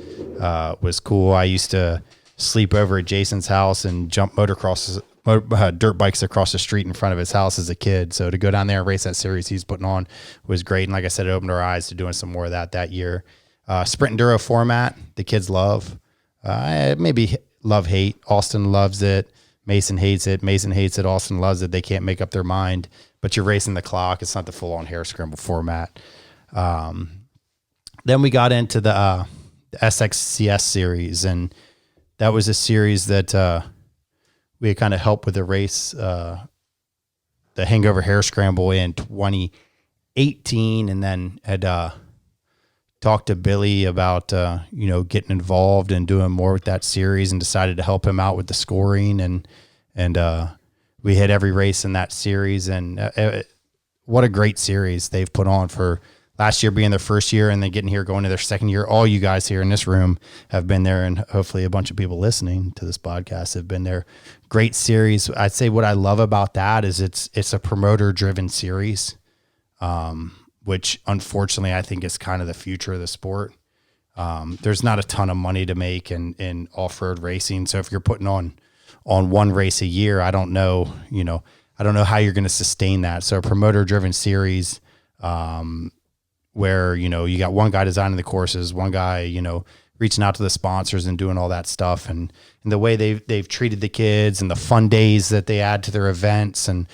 Was cool. I used to sleep over at Jason's house and jump dirt bikes across the street in front of his house as a kid. So to go down there and race that series he's putting on was great. And like I said, it opened our eyes to doing some more of that year. Sprint enduro format, the kids love. Maybe love, hate. Austin loves it. Mason hates it. Mason hates it. Austin loves it. They can't make up their mind. But you're racing the clock. It's not the full-on hair scramble format. Then we got into the SXCS series, and that was a series that we had kind of helped with the race, the Hangover Hair Scramble in 2018, and then had talked to Billy about, getting involved and doing more with that series, and decided to help him out with the scoring. And we hit every race in that series, and what a great series they've put on for last year being their first year and then getting here, going to their second year. All you guys here in this room have been there, and hopefully a bunch of people listening to this podcast have been there. Great series. I'd say what I love about that is it's a promoter driven series, which unfortunately I think is kind of the future of the sport. There's not a ton of money to make in off-road racing. So if you're putting on one race a year, I don't know how you're going to sustain that. So a promoter-driven series, where, you got one guy designing the courses, one guy, reaching out to the sponsors and doing all that stuff. And the way they've treated the kids and the fun days that they add to their events and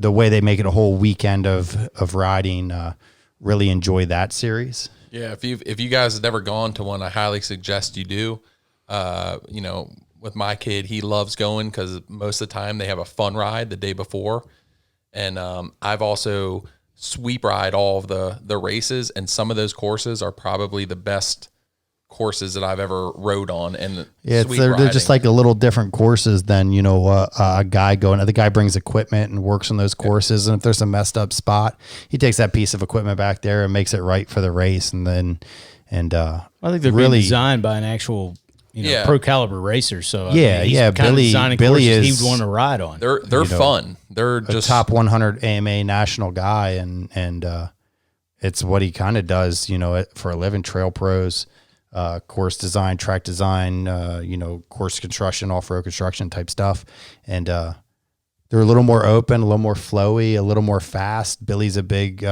the way they make it a whole weekend of riding, really enjoy that series. Yeah. If you guys have never gone to one, I highly suggest you do. With my kid, he loves going because most of the time they have a fun ride the day before. And I've also sweep ride all of the races, and some of those courses are probably the best courses that I've ever rode on. And they're just like a little different courses than, a guy going, the guy brings equipment and works on those courses. And if there's a messed up spot, he takes that piece of equipment back there and makes it right for the race. And then, I think they're really being designed by an actual, pro caliber racer. So Billy he'd want to ride on. They're fun. They're just top 100 AMA national guy. And it's what he kind of does, for a living. Trail pros, course design, track design, course construction, off-road construction type stuff. And they're a little more open, a little more flowy, a little more fast. Billy's a big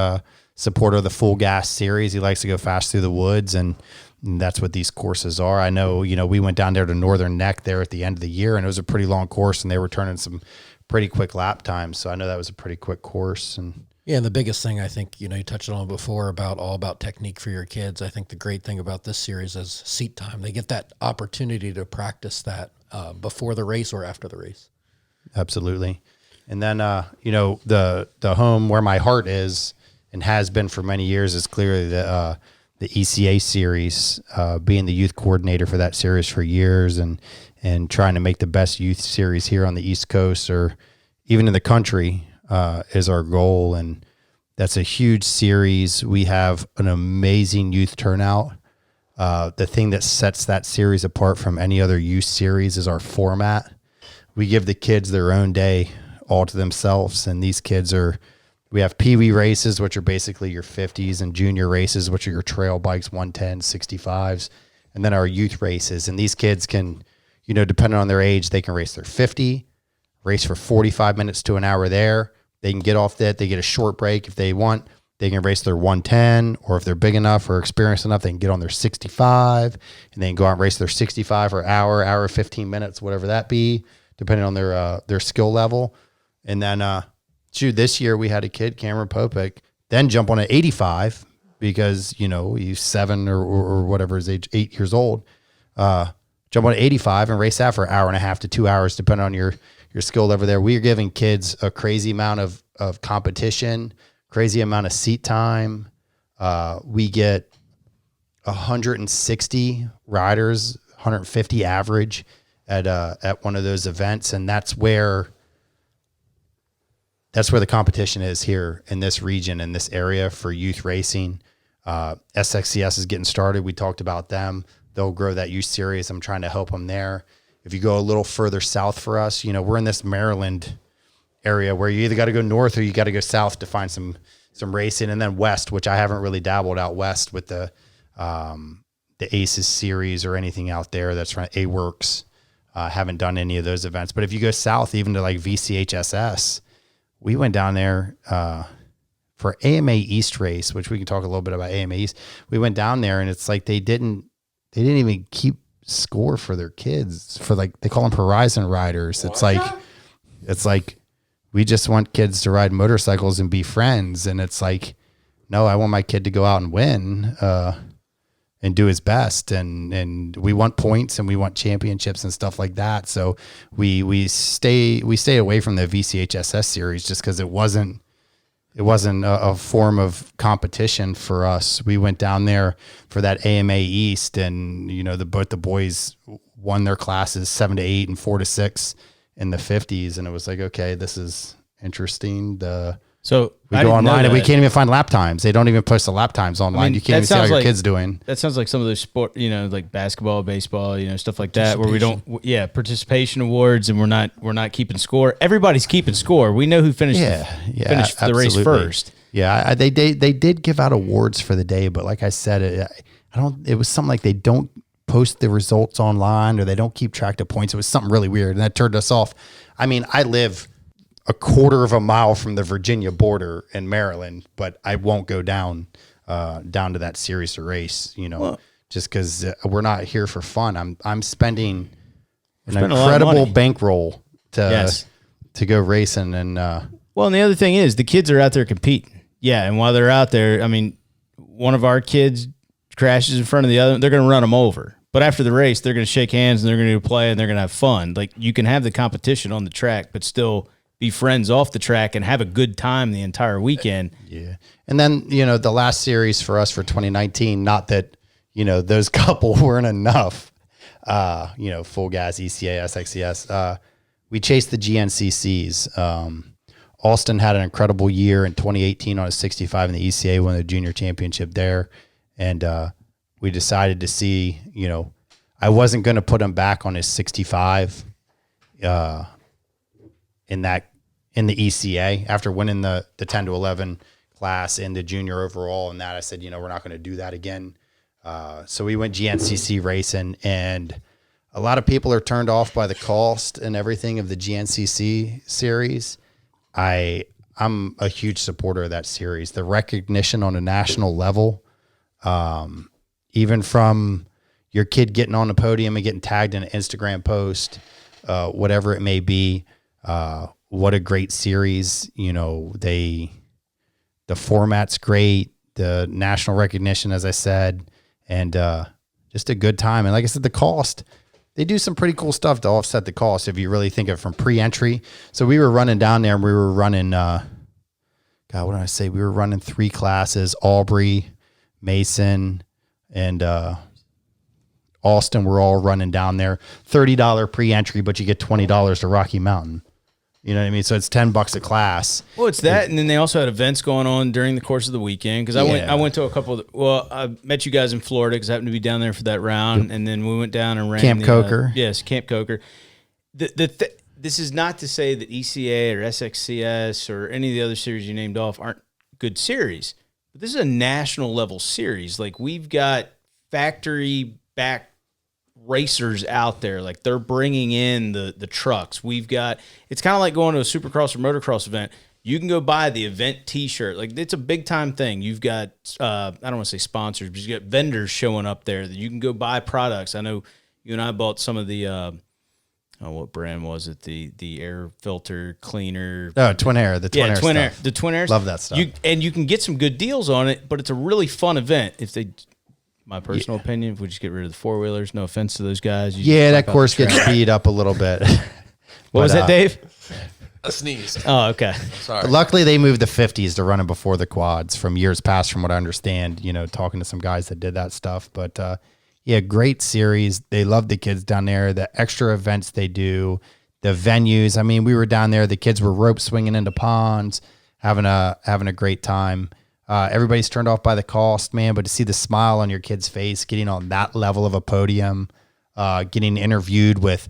supporter of the full gas series. He likes to go fast through the woods, and that's what these courses are. I know, we went down there to Northern Neck there at the end of the year, and it was a pretty long course, and they were turning some pretty quick lap times. So I know that was a pretty quick course. And the biggest thing, I think, you touched on before about technique for your kids. I think the great thing about this series is seat time. They get that opportunity to practice that before the race or after the race. Absolutely. And then, the home where my heart is and has been for many years is clearly the ECA series, being the youth coordinator for that series for years and trying to make the best youth series here on the East Coast or even in the country is our goal. And that's a huge series. We have an amazing youth turnout. The thing that sets that series apart from any other youth series is our format. We give the kids their own day all to themselves. And these kids we have peewee races, which are basically your 50s, and junior races, which are your trail bikes, 110s, 65s, and then our youth races. And these kids can, depending on their age, they can race their 50, race for 45 minutes to an hour there. They can get off that. They get a short break if they want. They can race their 110, or if they're big enough or experienced enough, they can get on their 65 and then go out and race their 65 for hour, 15 minutes, whatever that be, depending on their skill level. And then, this year we had a kid, Cameron Popek, then jump on an 85 because, he's 7 or whatever his age, 8 years old, jump on an 85 and race that for an hour and a half to 2 hours, depending on your skill level there. We are giving kids a crazy amount of competition, crazy amount of seat time. We get 160 riders, 150 average at one of those events. And that's where the competition is here in this region, in this area for youth racing. SXCS is getting started. We talked about them. They'll grow that youth series. I'm trying to help them there. If you go a little further south for us, we're in this Maryland area where you either got to go north or you got to go south to find some racing, and then west, which I haven't really dabbled out west with the ACES series or anything out there. That's right, A-Works. Haven't done any of those events. But if you go south, even to like VCHSS, we went down there for AMA East race, which we can talk a little bit about AMA East. We went down there, and it's like they didn't even keep score for their kids, for like, they call them Horizon riders. It's like we just want kids to ride motorcycles and be friends. And it's like, no, I want my kid to go out and win and do his best. And we want points and we want championships and stuff like that. So we stay away from the VCHSS series just because it wasn't a form of competition for us. We went down there for that AMA East, and both the boys won their classes 7 to 8 and 4 to 6 in the 50s, and it was like, okay, this is interesting. So we go online and we can't even find lap times. They don't even post the lap times online. You can't even see how your kid's doing. That sounds like some of those sport, like basketball, baseball, stuff like that, where we don't, participation awards, and we're not keeping score. Everybody's keeping score. We know who finished the race first. Yeah, they did give out awards for the day, but like I said, it was something like they don't post the results online or they don't keep track of points. It was something really weird, and that turned us off. I mean, I live a quarter of a mile from the Virginia border in Maryland, but I won't go down to that series to race, just because we're not here for fun. I'm spending an incredible bankroll to go racing. And well, and the other thing is the kids are out there competing. Yeah, and while they're out there, I mean, one of our kids crashes in front of the other, they're going to run them over. But after the race, they're going to shake hands and they're going to play and they're going to have fun. Like, you can have the competition on the track, but still be friends off the track and have a good time the entire weekend. Yeah. And then, the last series for us for 2019, not that, those couple weren't enough, full gas, ECA, SXCS. We chased the GNCCs. Austin had an incredible year in 2018 on a 65 in the ECA, won the junior championship there. And we decided to see, I wasn't going to put him back on his 65 in the ECA after winning the 10 to 11 class in the junior overall. And that I said, we're not going to do that again. So we went GNCC racing, and a lot of people are turned off by the cost and everything of the GNCC series. I'm a huge supporter of that series. The recognition on a national level, even from your kid getting on the podium and getting tagged in an Instagram post, whatever it may be, what a great series. The format's great, the national recognition, as I said, and just a good time. And like I said, the cost, they do some pretty cool stuff to offset the cost if you really think of it from pre-entry. So we were running down there and we were running, what did I say? We were running 3 classes, Aubrey, Mason, and Austin. We're all running down there. $30 pre-entry, but you get $20 to Rocky Mountain. You know what I mean? So it's $10 a class. Well, it's that, and then they also had events going on during the course of the weekend. Because I went to a couple. I met you guys in Florida because I happened to be down there for that round, and then we went down and ran Camp Coker. Yes, Camp Coker. This is not to say that ECA or SXCS or any of the other series you named off aren't good series, but this is a national level series. Like, we've got factory back racers out there. Like, they're bringing in the trucks. We've got, it's kind of like going to a Supercross or motocross event. You can go buy the event t-shirt. Like, it's a big time thing. You've got I don't want to say sponsors, but you got vendors showing up there that you can go buy products. I know you and I bought some of the what brand was it? The air filter cleaner. Oh, Twin Air. The Twin Air stuff. The Twin Airs. Love that stuff. You can get some good deals on it, but it's a really fun event. If they, my personal opinion, if we just get rid of the 4-wheelers, no offense to those guys. That course gets speed up a little bit. What was that, Dave? A sneeze. Oh, okay. Sorry. Luckily, they moved the 50s to running before the quads from years past, from what I understand, talking to some guys that did that stuff. But great series. They love the kids down there, the extra events they do, the venues. I mean, we were down there, the kids were rope swinging into ponds, having a great time. Everybody's turned off by the cost, man, but to see the smile on your kid's face, getting on that level of a podium, getting interviewed with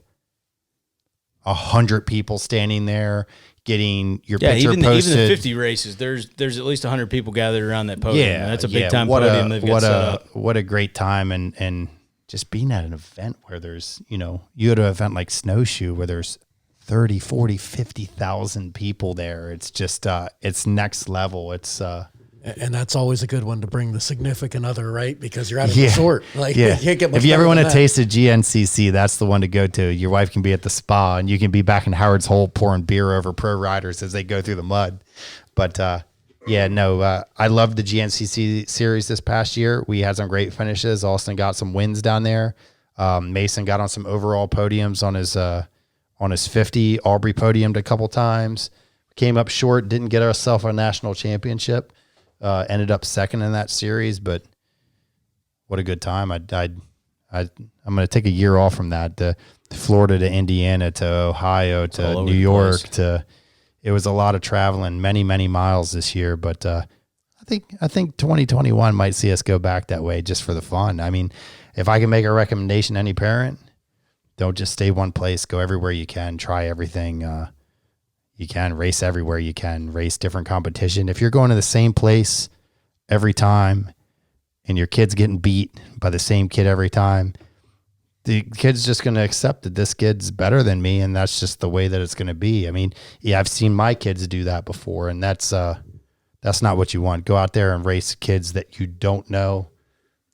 100 people standing there, getting your picture posted. Even the 50 races, there's at least 100 people gathered around that podium. Yeah, that's a big time podium they've got set up. What a great time, and just being at an event where there's, you go to an event like Snowshoe where there's 30, 40, 50,000 people there. It's just, it's next level. It's, and that's always a good one to bring the significant other, right? Because you're at a resort. Like, you can't get much if you ever better want than to that. taste a GNCC, that's the one to go to. Your wife can be at the spa, and you can be back in Howard's Hole pouring beer over pro riders as they go through the mud. But I loved the GNCC series this past year. We had some great finishes. Austin got some wins down there. Mason got on some overall podiums on his 50. Aubrey podiumed a couple times. Came up short, didn't get ourselves a national championship. Ended up second in that series, but what a good time. I'm going to take a year off from that, to Florida, to Indiana, to Ohio, to New York, it was a lot of traveling, many, many miles this year. But I think 2021 might see us go back that way just for the fun. I mean, if I can make a recommendation to any parent, don't just stay one place, go everywhere you can, try everything. You can race everywhere. You can race different competition. If you're going to the same place every time and your kid's getting beat by the same kid every time, the kid's just going to accept that this kid's better than me, and that's just the way that it's going to be. I mean, yeah, I've seen my kids do that before, and that's not what you want. Go out there and race kids that you don't know.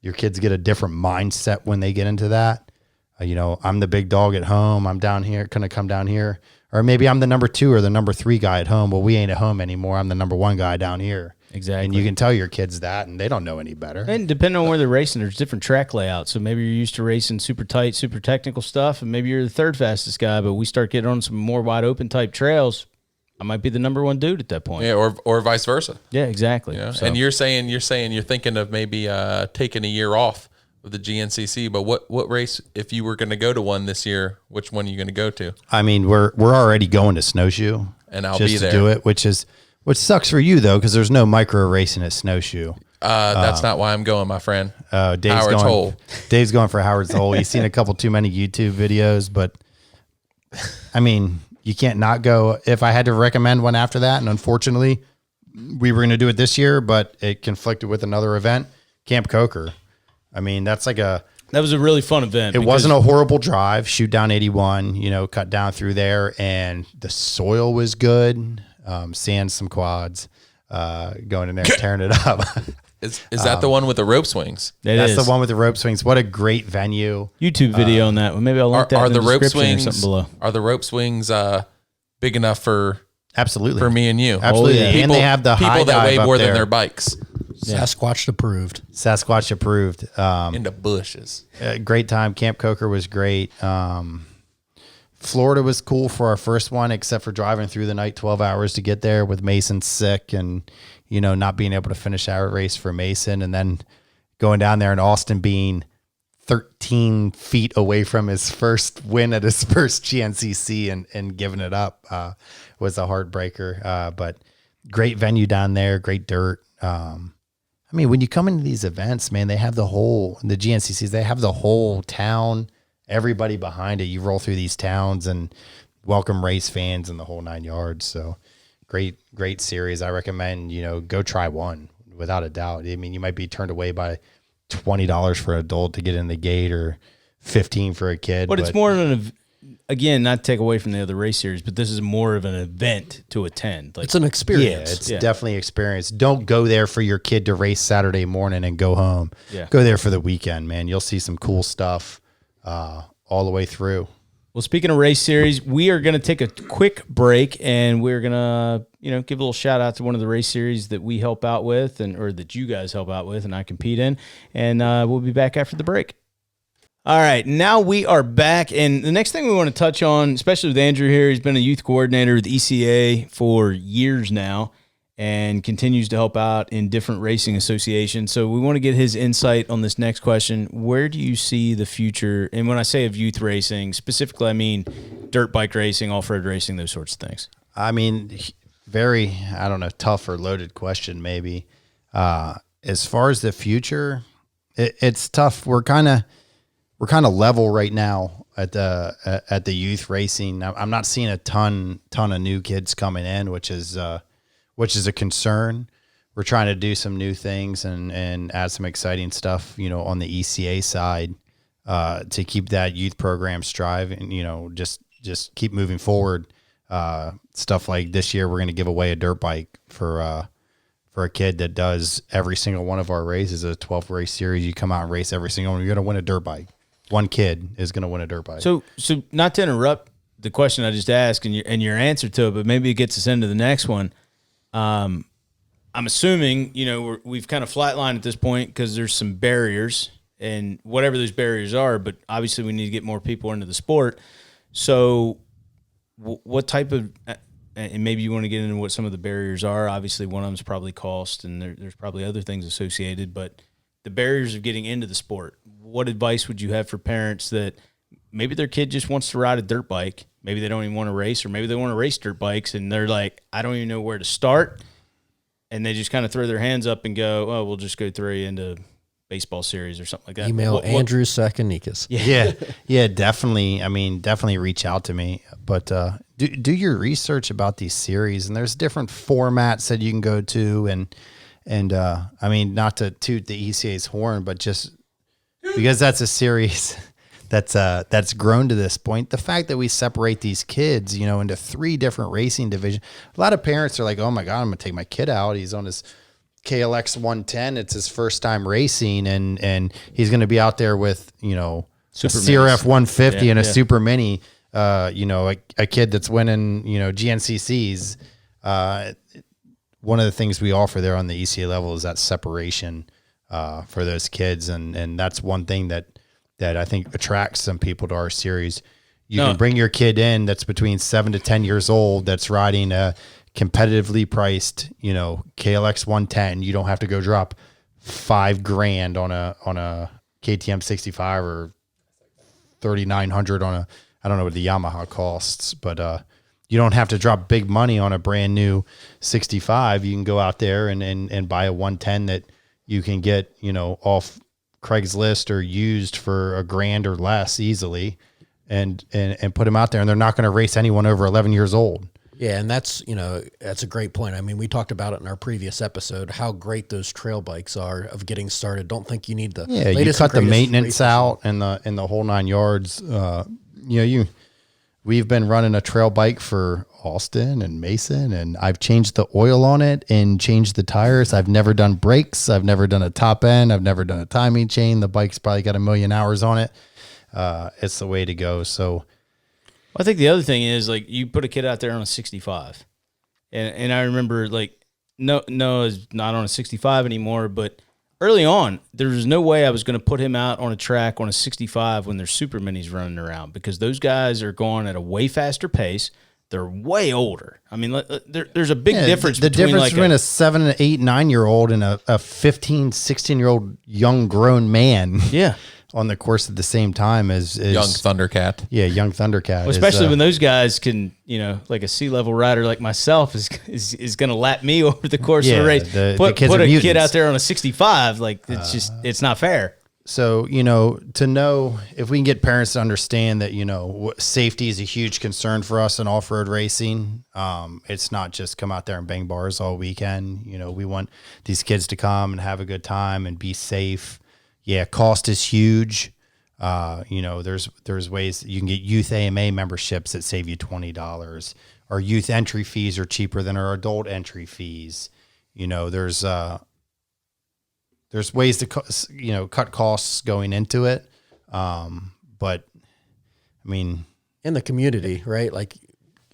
Your kids get a different mindset when they get into that. I'm the big dog at home. I'm down here, going to come down here. Or maybe I'm the number 2 or the number 3 guy at home. Well, we ain't at home anymore. I'm the number 1 guy down here. Exactly. And you can tell your kids that, and they don't know any better. And depending on where they're racing, there's different track layouts. So maybe you're used to racing super tight, super technical stuff, and maybe you're the 3rd fastest guy, but we start getting on some more wide open type trails, I might be the number 1 dude at that point. Yeah, or vice versa. Yeah, exactly. Yeah. So. And you're saying you're thinking of maybe taking a year off with the GNCC, but what race, if you were going to go to one this year, which one are you going to go to? I mean, we're already going to Snowshoe, and I'll just be there to do it, which sucks for you though, because there's no micro racing at Snowshoe. That's not why I'm going, my friend. Dave's Howard's going. Hole. Dave's going for Howard's Hole. He's seen a couple too many YouTube videos, but I mean, you can't not go. If I had to recommend one after that, and unfortunately, we were going to do it this year, but it conflicted with another event, Camp Coker. I mean, that was a really fun event. It wasn't a horrible drive. Shoot down 81, cut down through there, and the soil was good. Sand some quads, going in there, tearing it up. Is that the one with the rope swings? That's the one with the rope swings. What a great venue! YouTube video on that one. Maybe I'll link that in the rope description swings or something below. Are the rope swings big enough for Absolutely me and you? Absolutely, Oh, yeah. and they have the high people that dive weigh up more there. than their bikes Sasquatch approved. Sasquatch approved. in the bushes. Great time. Camp Coker was great. Florida was cool for our first one, except for driving through the night 12 hours to get there with Mason sick and, not being able to finish our race for Mason. And then going down there and Austin being 13 feet away from his first win at his first GNCC and giving it up was a heartbreaker. But great venue down there, great dirt. I mean, when you come into these events, man, they have the GNCCs, they have the whole town, everybody behind it. You roll through these towns and welcome race fans and the whole 9 yards. So great series. I recommend, go try one without a doubt. I mean, you might be turned away by $20 for an adult to get in the gate or $15 for a kid. But it's more of again, not to take away from the other race series, but this is more of an event to attend. It's an experience. Yeah, it's definitely experience. Don't go there for your kid to race Saturday morning and go home. Yeah. Go there for the weekend, man. You'll see some cool stuff all the way through. Well, speaking of race series, we are going to take a quick break, and we're going to, give a little shout out to one of the race series that we help out with, or that you guys help out with, and I compete in. And we'll be back after the break. All right, now we are back, and the next thing we want to touch on, especially with Andrew here, he's been a youth coordinator with ECA for years now and continues to help out in different racing associations. So we want to get his insight on this next question. Where do you see the future? And when I say of youth racing, specifically I mean dirt bike racing, off-road racing, those sorts of things. I mean, very, tough or loaded question maybe. As far as the future, it's tough. We're kind of level right now at the youth racing. I'm not seeing a ton of new kids coming in, which is a concern. We're trying to do some new things and add some exciting stuff, on the ECA side, to keep that youth program striving, just keep moving forward. Stuff like this year, we're going to give away a dirt bike for a kid that does every single one of our races, a 12 race series. You come out and race every single one, you're going to win a dirt bike. One kid is going to win a dirt bike. So not to interrupt the question I just asked and your answer to it, but maybe it gets us into the next one. I'm assuming, we've kind of flatlined at this point because there's some barriers and whatever those barriers are, but obviously we need to get more people into the sport. So what type of, and maybe you want to get into what some of the barriers are. Obviously one of them is probably cost and there's probably other things associated, but the barriers of getting into the sport. What advice would you have for parents that maybe their kid just wants to ride a dirt bike? Maybe they don't even want to race, or maybe they want to race dirt bikes and they're like, I don't even know where to start. And they just kind of throw their hands up and go, oh, we'll just go throw you into baseball series or something like that. Email Andrew Tsakanikas. Yeah, definitely. I mean, definitely reach out to me, but do your research about these series, and there's different formats that you can go to, and I mean, not to toot the ECA's horn, but just because that's a series that's grown to this point. The fact that we separate these kids, into 3 different racing divisions. A lot of parents are like, "Oh my God, I'm gonna take my kid out. He's on his KLX 110. It's his first time racing, and he's gonna be out there with a CRF 150 and a Super Mini. A kid that's winning GNCCs. One of the things we offer there on the ECA level is that separation for those kids, and that's one thing that I think attracts some people to our series. You can bring your kid in that's between 7 to 10 years old that's riding a competitively priced, KLX 110. You don't have to go drop $5,000 on a KTM 65 or 3,900 on I don't know what the Yamaha costs, but you don't have to drop big money on a brand new 65. You can go out there and buy a 110 that you can get, off Craigslist or used for $1,000 or less easily, and put them out there, and they're not going to race anyone over 11 years old. Yeah, and that's a great point. I mean, we talked about it in our previous episode, how great those trail bikes are of getting started. Don't think you need the you cut the maintenance out and the whole 9 yards. We've been running a trail bike for Austin and Mason, and I've changed the oil on it and changed the tires. I've never done brakes. I've never done a top end. I've never done a timing chain. The bike's probably got 1,000,000 hours on it. It's the way to go. So I think the other thing is, like, you put a kid out there on a 65, and I remember, like, Noah is not on a 65 anymore, but early on, there was no way I was going to put him out on a track on a 65 when there's super minis running around, because those guys are going at a way faster pace. They're way older. I mean, there's a big difference. The difference between a 7, 8, 9-year-old and a 15, 16-year-old young grown man. Yeah. On the course at the same time is young Thundercat. Yeah, young Thundercat. Well, especially when those guys can, like a C-level rider like myself is going to lap me over the course of the race. Put a kid out there on a 65, like it's not fair. So, to know if we can get parents to understand that, safety is a huge concern for us in off-road racing. It's not just come out there and bang bars all weekend. We want these kids to come and have a good time and be safe. Yeah, cost is huge. There's ways that you can get youth AMA memberships that save you $20. Our youth entry fees are cheaper than our adult entry fees. There's ways to cut costs going into it. But I mean, in the community, right? Like,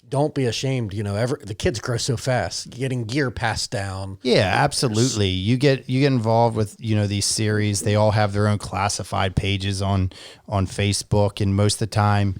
don't be ashamed. The kids grow so fast, getting gear passed down. Yeah, absolutely. You get involved with, these series. They all have their own classified pages on Facebook. And most of the time,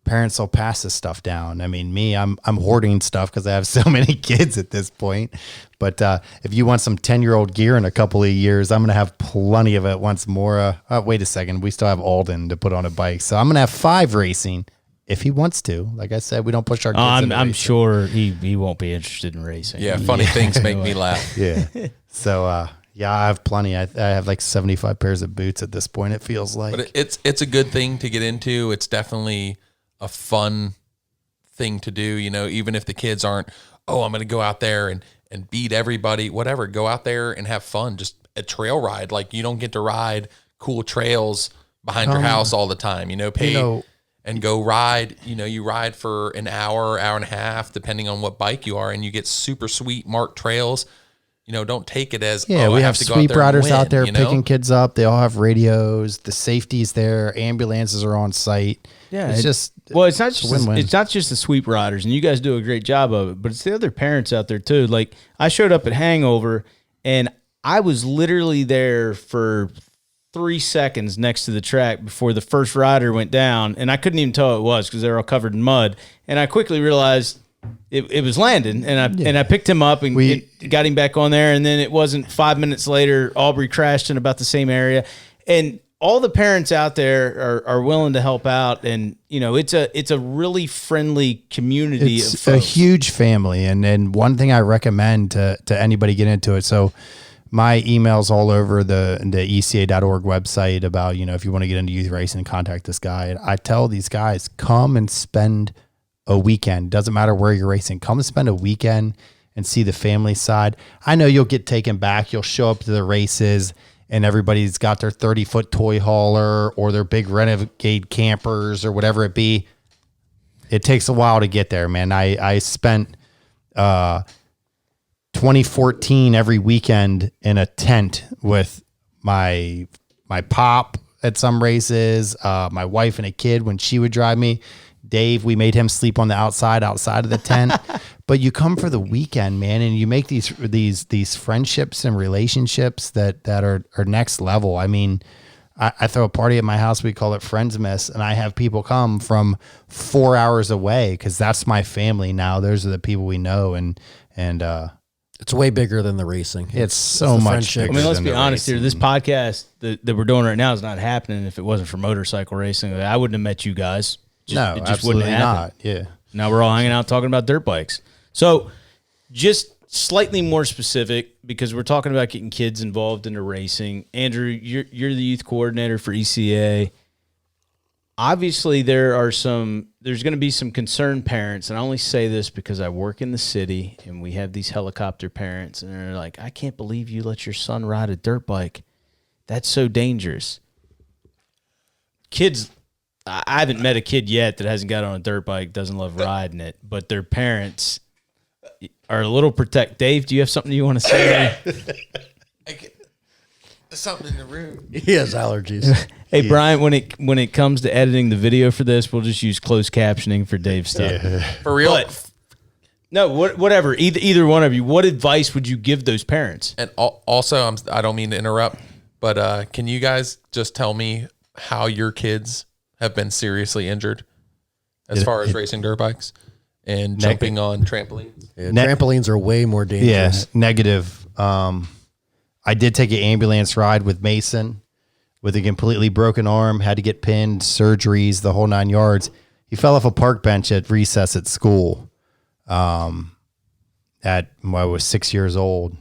parents will pass this stuff down. I mean, I'm hoarding stuff because I have so many kids at this point. But if you want some 10-year-old gear in a couple of years, I'm going to have plenty of it once more. Wait a second. We still have Alden to put on a bike. So I'm going to have 5 racing if he wants to. Like I said, we don't push our kids into I'm racing. Sure he won't be interested in racing. Yeah, funny things make me laugh. Yeah. So, I have plenty. I have like 75 pairs of boots at this point, it feels like. But it's a good thing to get into. It's definitely a fun thing to do, even if the kids aren't, I'm going to go out there and beat everybody, whatever. Go out there and have fun. Just a trail ride. Like, you don't get to ride cool trails behind your house all the time, and go ride, you ride for an hour and a half, depending on what bike you are, and you get super sweet marked trails. Don't take it as, we have sweep riders out there picking kids up. They all have radios. The safety's there. Ambulances are on site. Yeah, it's not just the sweep riders, and you guys do a great job of it, but it's the other parents out there too. Like, I showed up at Hangover, and I was literally there for 3 seconds next to the track before the first rider went down, and I couldn't even tell who it was because they were all covered in mud. And I quickly realized it was Landon, and I picked him up and got him back on there. And then it wasn't 5 minutes later, Aubrey crashed in about the same area. And all the parents out there are willing to help out, and it's a really friendly community. It's a huge family, and one thing I recommend to anybody get into it. So my email's all over the ECA.org website about, if you want to get into youth racing, contact this guy. And I tell these guys, come and spend a weekend. Doesn't matter where you're racing. Come and spend a weekend and see the family side. I know you'll get taken back. You'll show up to the races and everybody's got their 30-foot toy hauler or their big Renegade campers or whatever it be. It takes a while to get there, man. I spent 2014 every weekend in a tent with my pop at some races, my wife and a kid when she would drive me. Dave, we made him sleep on the outside of the tent. But you come for the weekend, man, and you make these friendships and relationships that are next level. I mean, I throw a party at my house. We call it Friendsmas, and I have people come from 4 hours away because that's my family now. Those are the people we know, and it's way bigger than the racing. It's so much bigger. I mean, let's be than the honest here. racing. This podcast that we're doing right now is not happening if it wasn't for motorcycle racing. I wouldn't have met you guys. No, it just absolutely wouldn't happen. not. Yeah. Now we're all hanging out talking about dirt bikes. So just slightly more specific, because we're talking about getting kids involved into racing. Andrew, you're the youth coordinator for ECA. Obviously, there's going to be some concerned parents, and I only say this because I work in the city, and we have these helicopter parents, and they're like, I can't believe you let your son ride a dirt bike. That's so dangerous. Kids, I haven't met a kid yet that hasn't got on a dirt bike, doesn't love riding it, but their parents are a little protect. Dave, do you have something you want to say? There's something in the room. He has allergies. Hey, Brian, when it comes to editing the video for this, we'll just use closed captioning for Dave's stuff. Yeah. For real? But, no, whatever. Either one of you, what advice would you give those parents? And also, I don't mean to interrupt, but can you guys just tell me how your kids have been seriously injured as far as racing dirt bikes and jumping on trampolines? Yeah, trampolines are way more dangerous. Yeah, negative. I did take an ambulance ride with Mason with a completely broken arm, had to get pinned, surgeries, the whole 9 yards. He fell off a park bench at recess at school when I was 6 years old.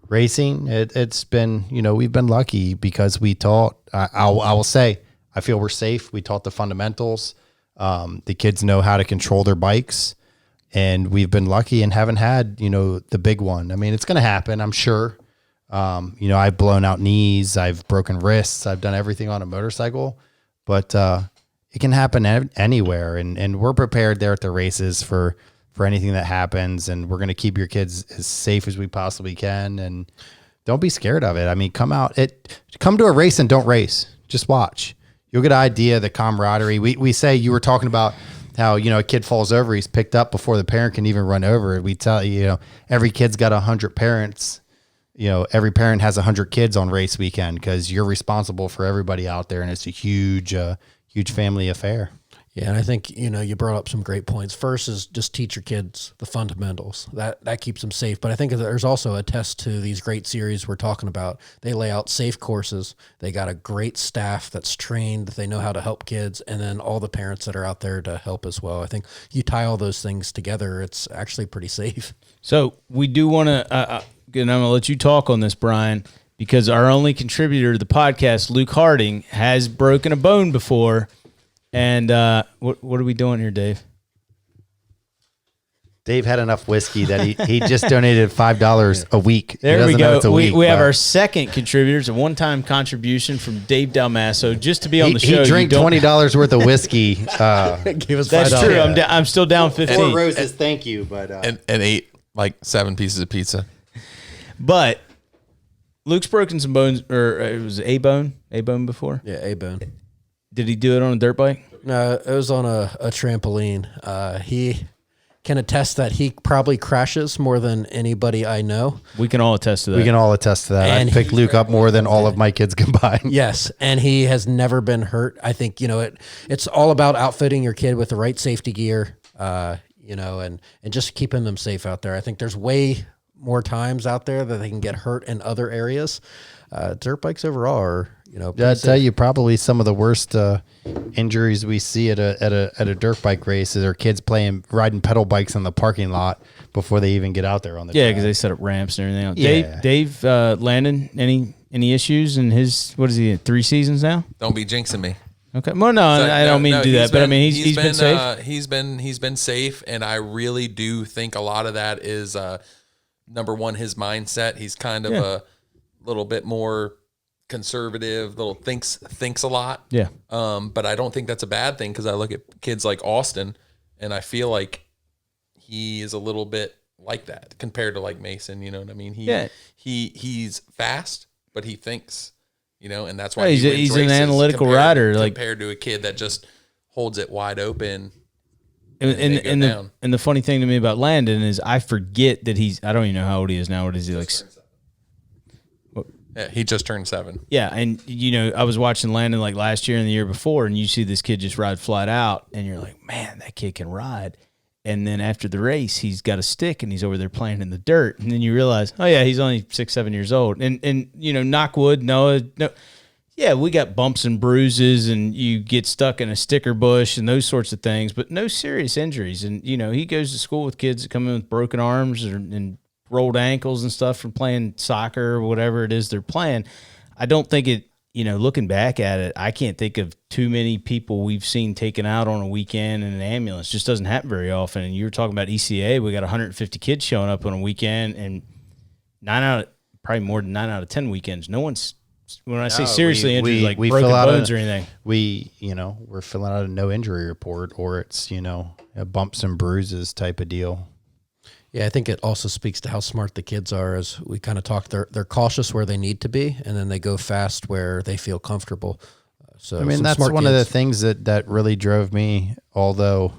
Racing, it's been, we've been lucky because we taught, I will say, I feel we're safe. We taught the fundamentals. The kids know how to control their bikes, and we've been lucky and haven't had, the big one. I mean, it's going to happen, I'm sure. I've blown out knees, I've broken wrists, I've done everything on a motorcycle, but it can happen anywhere. And we're prepared there at the races for anything that happens. And we're going to keep your kids as safe as we possibly can. And don't be scared of it. I mean, come to a race and don't race. Just watch. You'll get an idea of the camaraderie. We say, you were talking about how, a kid falls over, he's picked up before the parent can even run over. We tell you, every kid's got 100 parents. Every parent has 100 kids on race weekend because you're responsible for everybody out there. And it's a huge family affair. Yeah, and I think, you brought up some great points. First is just teach your kids the fundamentals. That keeps them safe. But I think there's also a test to these great series we're talking about. They lay out safe courses. They got a great staff that's trained. They know how to help kids. And then all the parents that are out there to help as well. I think you tie all those things together, it's actually pretty safe. So we do want to, and I'm going to let you talk on this, Brian, because our only contributor to the podcast, Luke Harding, has broken a bone before. And what are we doing here, Dave? Dave had enough whiskey that he just donated $5 a week. There we go. We have our second contributor. It's a one-time contribution from Dave Dalmasso just to be on the show. He drank $20 worth of whiskey. Give us $5. That's true. Yeah. I'm still down 15. 4 roses, thank you. But and ate like 7 pieces of pizza. But Luke's broken some bones, or it was A-bone before? Yeah, A-bone. Did he do it on a dirt bike? No, it was on a trampoline. He can attest that he probably crashes more than anybody I know. We can all attest to that. we can all attest to that. And I picked Luke up more than all of my kids combined. Yes, and he has never been hurt. I think, it's all about outfitting your kid with the right safety gear, and just keeping them safe out there. I think there's way more times out there that they can get hurt in other areas. Dirt bikes overall are, I'd tell you probably some of the worst injuries we see at a dirt bike race is our kids riding pedal bikes on the parking lot before they even get out there on the track. because they set up ramps and everything else. Yeah. Dave Landon, any issues in his, what is he, 3 seasons now? Don't be jinxing me. Okay. Well, no, I don't mean to do that, but I mean, he's been safe. He's been safe, and I really do think a lot of that is number one, his mindset. He's kind of a little bit more conservative, thinks a lot. Yeah. But I don't think that's a bad thing, because I look at kids like Austin, and I feel like he is a little bit like that compared to like Mason. You know what I mean? He's fast, but he thinks. And that's why he's an analytical rider, compared to a kid that just holds it wide open. And the funny thing to me about Landon is I forget that I don't even know how old he is now. What is he, like? Yeah, he just turned 7. Yeah, and I was watching Landon like last year and the year before, and you see this kid just ride flat out, and you're like, man, that kid can ride. And then after the race, he's got a stick and he's over there playing in the dirt. And then you realize, oh yeah, he's only 6, 7 years old. And knock wood, no. Yeah, we got bumps and bruises, and you get stuck in a sticker bush and those sorts of things, but no serious injuries. And he goes to school with kids that come in with broken arms and rolled ankles and stuff from playing soccer or whatever it is they're playing. I don't think it. Looking back at it, I can't think of too many people we've seen taken out on a weekend in an ambulance. Just doesn't happen very often. And you were talking about ECA. We got 150 kids showing up on a weekend, and probably more than 9 out of 10 weekends. No one's, when I say seriously injured, like we broken fill out bones or anything. We're filling out a no injury report, or it's, a bumps and bruises type of deal. Yeah, I think it also speaks to how smart the kids are. As we kind of talked, they're cautious where they need to be, and then they go fast where they feel comfortable. So that's one of the things that really drove me. Although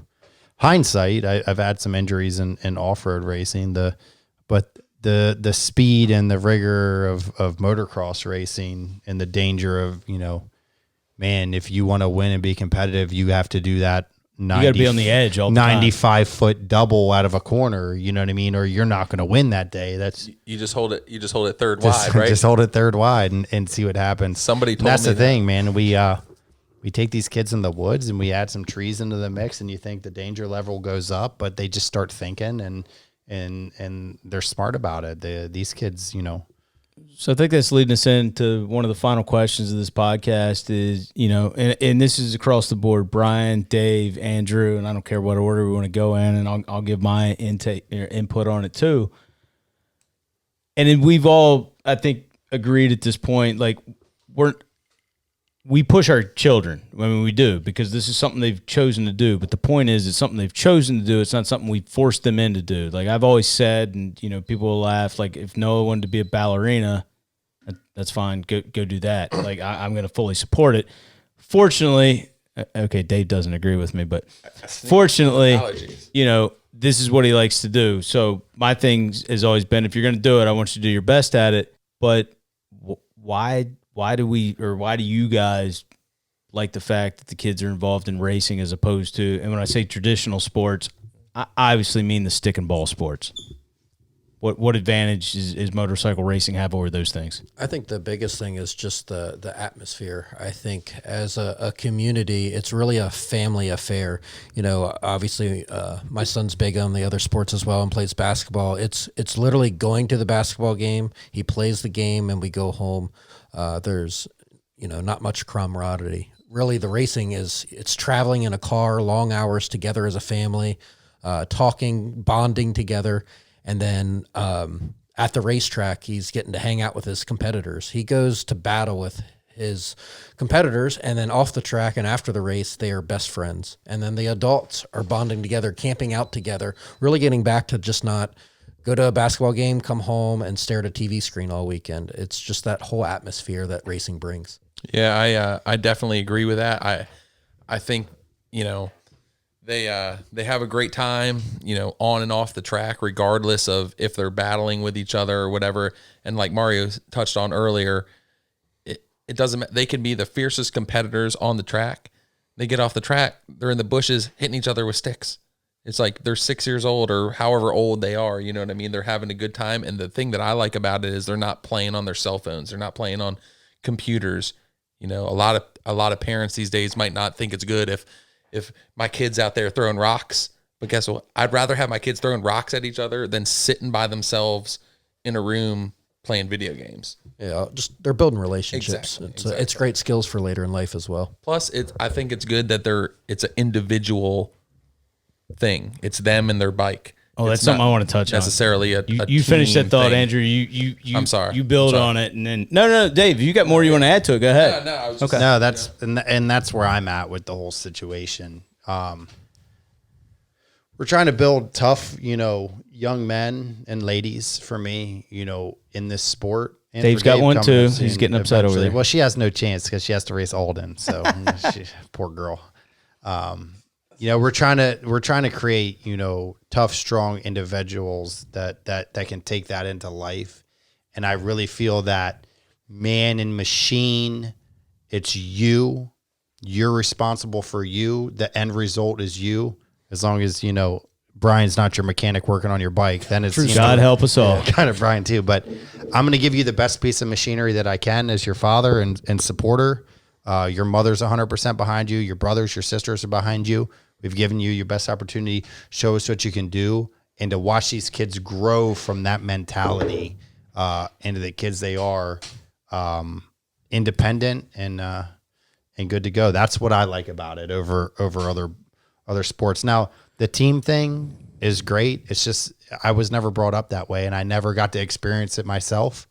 hindsight, I've had some injuries in off-road racing. But the speed and the rigor of motocross racing, and the danger of if you want to win and be competitive, you have to do that. You got to be on the edge all the time. 95-foot double out of a corner, you know what I mean? Or you're not going to win that day. That's you just hold it third wide, right? Just hold it third wide and see what happens. Somebody told me that's the thing, man. We take these kids in the woods and we add some trees into the mix, and you think the danger level goes up, but they just start thinking and they're smart about it. These kids, So I think that's leading us into one of the final questions of this podcast is, and this is across the board, Brian, Dave, Andrew, and I don't care what order we want to go in, and I'll give my input on it too. And then we've all, I think, agreed at this point, like we push our children. I mean, we do, because this is something they've chosen to do. But the point is, it's something they've chosen to do. It's not something we forced them in to do. Like I've always said, and people will laugh. Like if Noah wanted to be a ballerina, that's fine. Go do that. Like I'm going to fully support it. Fortunately, okay, Dave doesn't agree with me, but fortunately, this is what he likes to do. So my thing has always been, if you're going to do it, I want you to do your best at it. But why do you guys like the fact that the kids are involved in racing as opposed to, and when I say traditional sports, I obviously mean the stick and ball sports. What advantage is motorcycle racing have over those things? I think the biggest thing is just the atmosphere. I think as a community, it's really a family affair. Obviously, my son's big on the other sports as well and plays basketball. It's literally going to the basketball game. He plays the game, and we go home. There's, not much camaraderie. Really, the racing it's traveling in a car, long hours together as a family, talking, bonding together. And then at the racetrack, he's getting to hang out with his competitors. He goes to battle with his competitors, and then off the track and after the race, they are best friends. And then the adults are bonding together, camping out together, really getting back to just not go to a basketball game, come home, and stare at a TV screen all weekend. It's just that whole atmosphere that racing brings. Yeah, I definitely agree with that. I think, they have a great time, on and off the track, regardless of if they're battling with each other or whatever. And like Mario touched on earlier, it doesn't, they can be the fiercest competitors on the track. They get off the track, they're in the bushes hitting each other with sticks. It's like they're 6 years old or however old they are. You know what I mean? They're having a good time. And the thing that I like about it is they're not playing on their cell phones. They're not playing on computers. You know, a lot of parents these days might not think it's good if my kid's out there throwing rocks. But guess what? I'd rather have my kids throwing rocks at each other than sitting by themselves in a room playing video games. Yeah, just they're building relationships. Exactly. It's great skills for later in life as well. Plus, I think it's good that it's an individual thing. It's them and their bike. Oh, that's It's something not I want to touch on. necessarily a You finish that team thought, thing. Andrew. You I'm sorry. You build I'm sorry. on it, and then no, Dave, you got more you want to add to it? Go ahead. No, I was just, No, that's and that's where I'm at with the whole situation. We're trying to build tough, young men and ladies for me, in this sport. And Dave's for got Dave one coming too. up soon He's getting upset over eventually. there. Well, she has no chance because she has to race Alden. So poor girl. We're trying to create, tough, strong individuals that can take that into life. And I really feel that man and machine, it's you. You're responsible for you. The end result is you. As long as, Brian's not your mechanic working on your bike, then it's God help us all. kind of Brian too. But I'm going to give you the best piece of machinery that I can as your father and supporter. Your mother's 100% behind you. Your brothers, your sisters are behind you. We've given you your best opportunity. Show us what you can do, and to watch these kids grow from that mentality into the kids they are, independent and good to go. That's what I like about it over other sports. Now, the team thing is great. It's just I was never brought up that way, and I never got to experience it myself.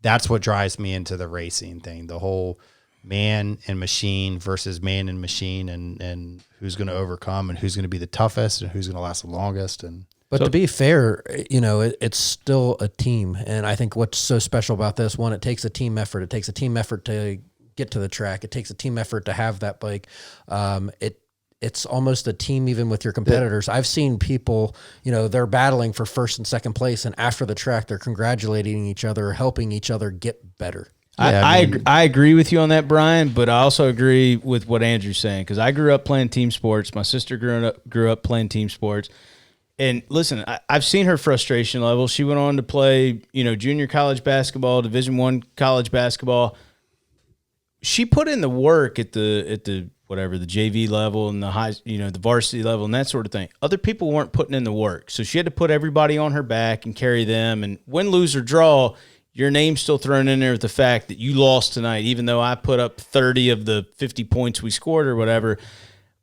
That's what drives me into the racing thing, the whole man and machine versus man and machine, and who's going to overcome and who's going to be the toughest and who's going to last the longest. But to be fair, it's still a team. And I think what's so special about this, one, it takes a team effort. It takes a team effort to get to the track. It takes a team effort to have that bike. It's almost a team even with your competitors. I've seen people, they're battling for first and second place, and after the track, they're congratulating each other, helping each other get better. I agree with you on that, Brian, but I also agree with what Andrew's saying, because I grew up playing team sports. My sister grew up playing team sports. And listen, I've seen her frustration level. She went on to play, junior college basketball, Division I college basketball. She put in the work at the whatever, the JV level and the high, the varsity level and that sort of thing. Other people weren't putting in the work. So she had to put everybody on her back and carry them. And win, lose, or draw, your name's still thrown in there with the fact that you lost tonight, even though I put up 30 of the 50 points we scored or whatever.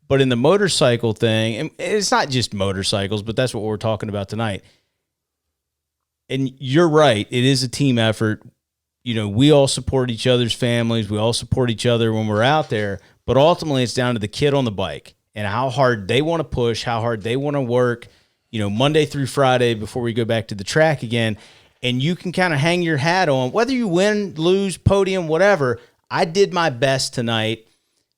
But in the motorcycle thing, and it's not just motorcycles, but that's what we're talking about tonight. And you're right. It is a team effort. We all support each other's families. We all support each other when we're out there. But ultimately, it's down to the kid on the bike and how hard they want to push, how hard they want to work, Monday through Friday before we go back to the track again. And you can kind of hang your hat on, whether you win, lose, podium, whatever. I did my best tonight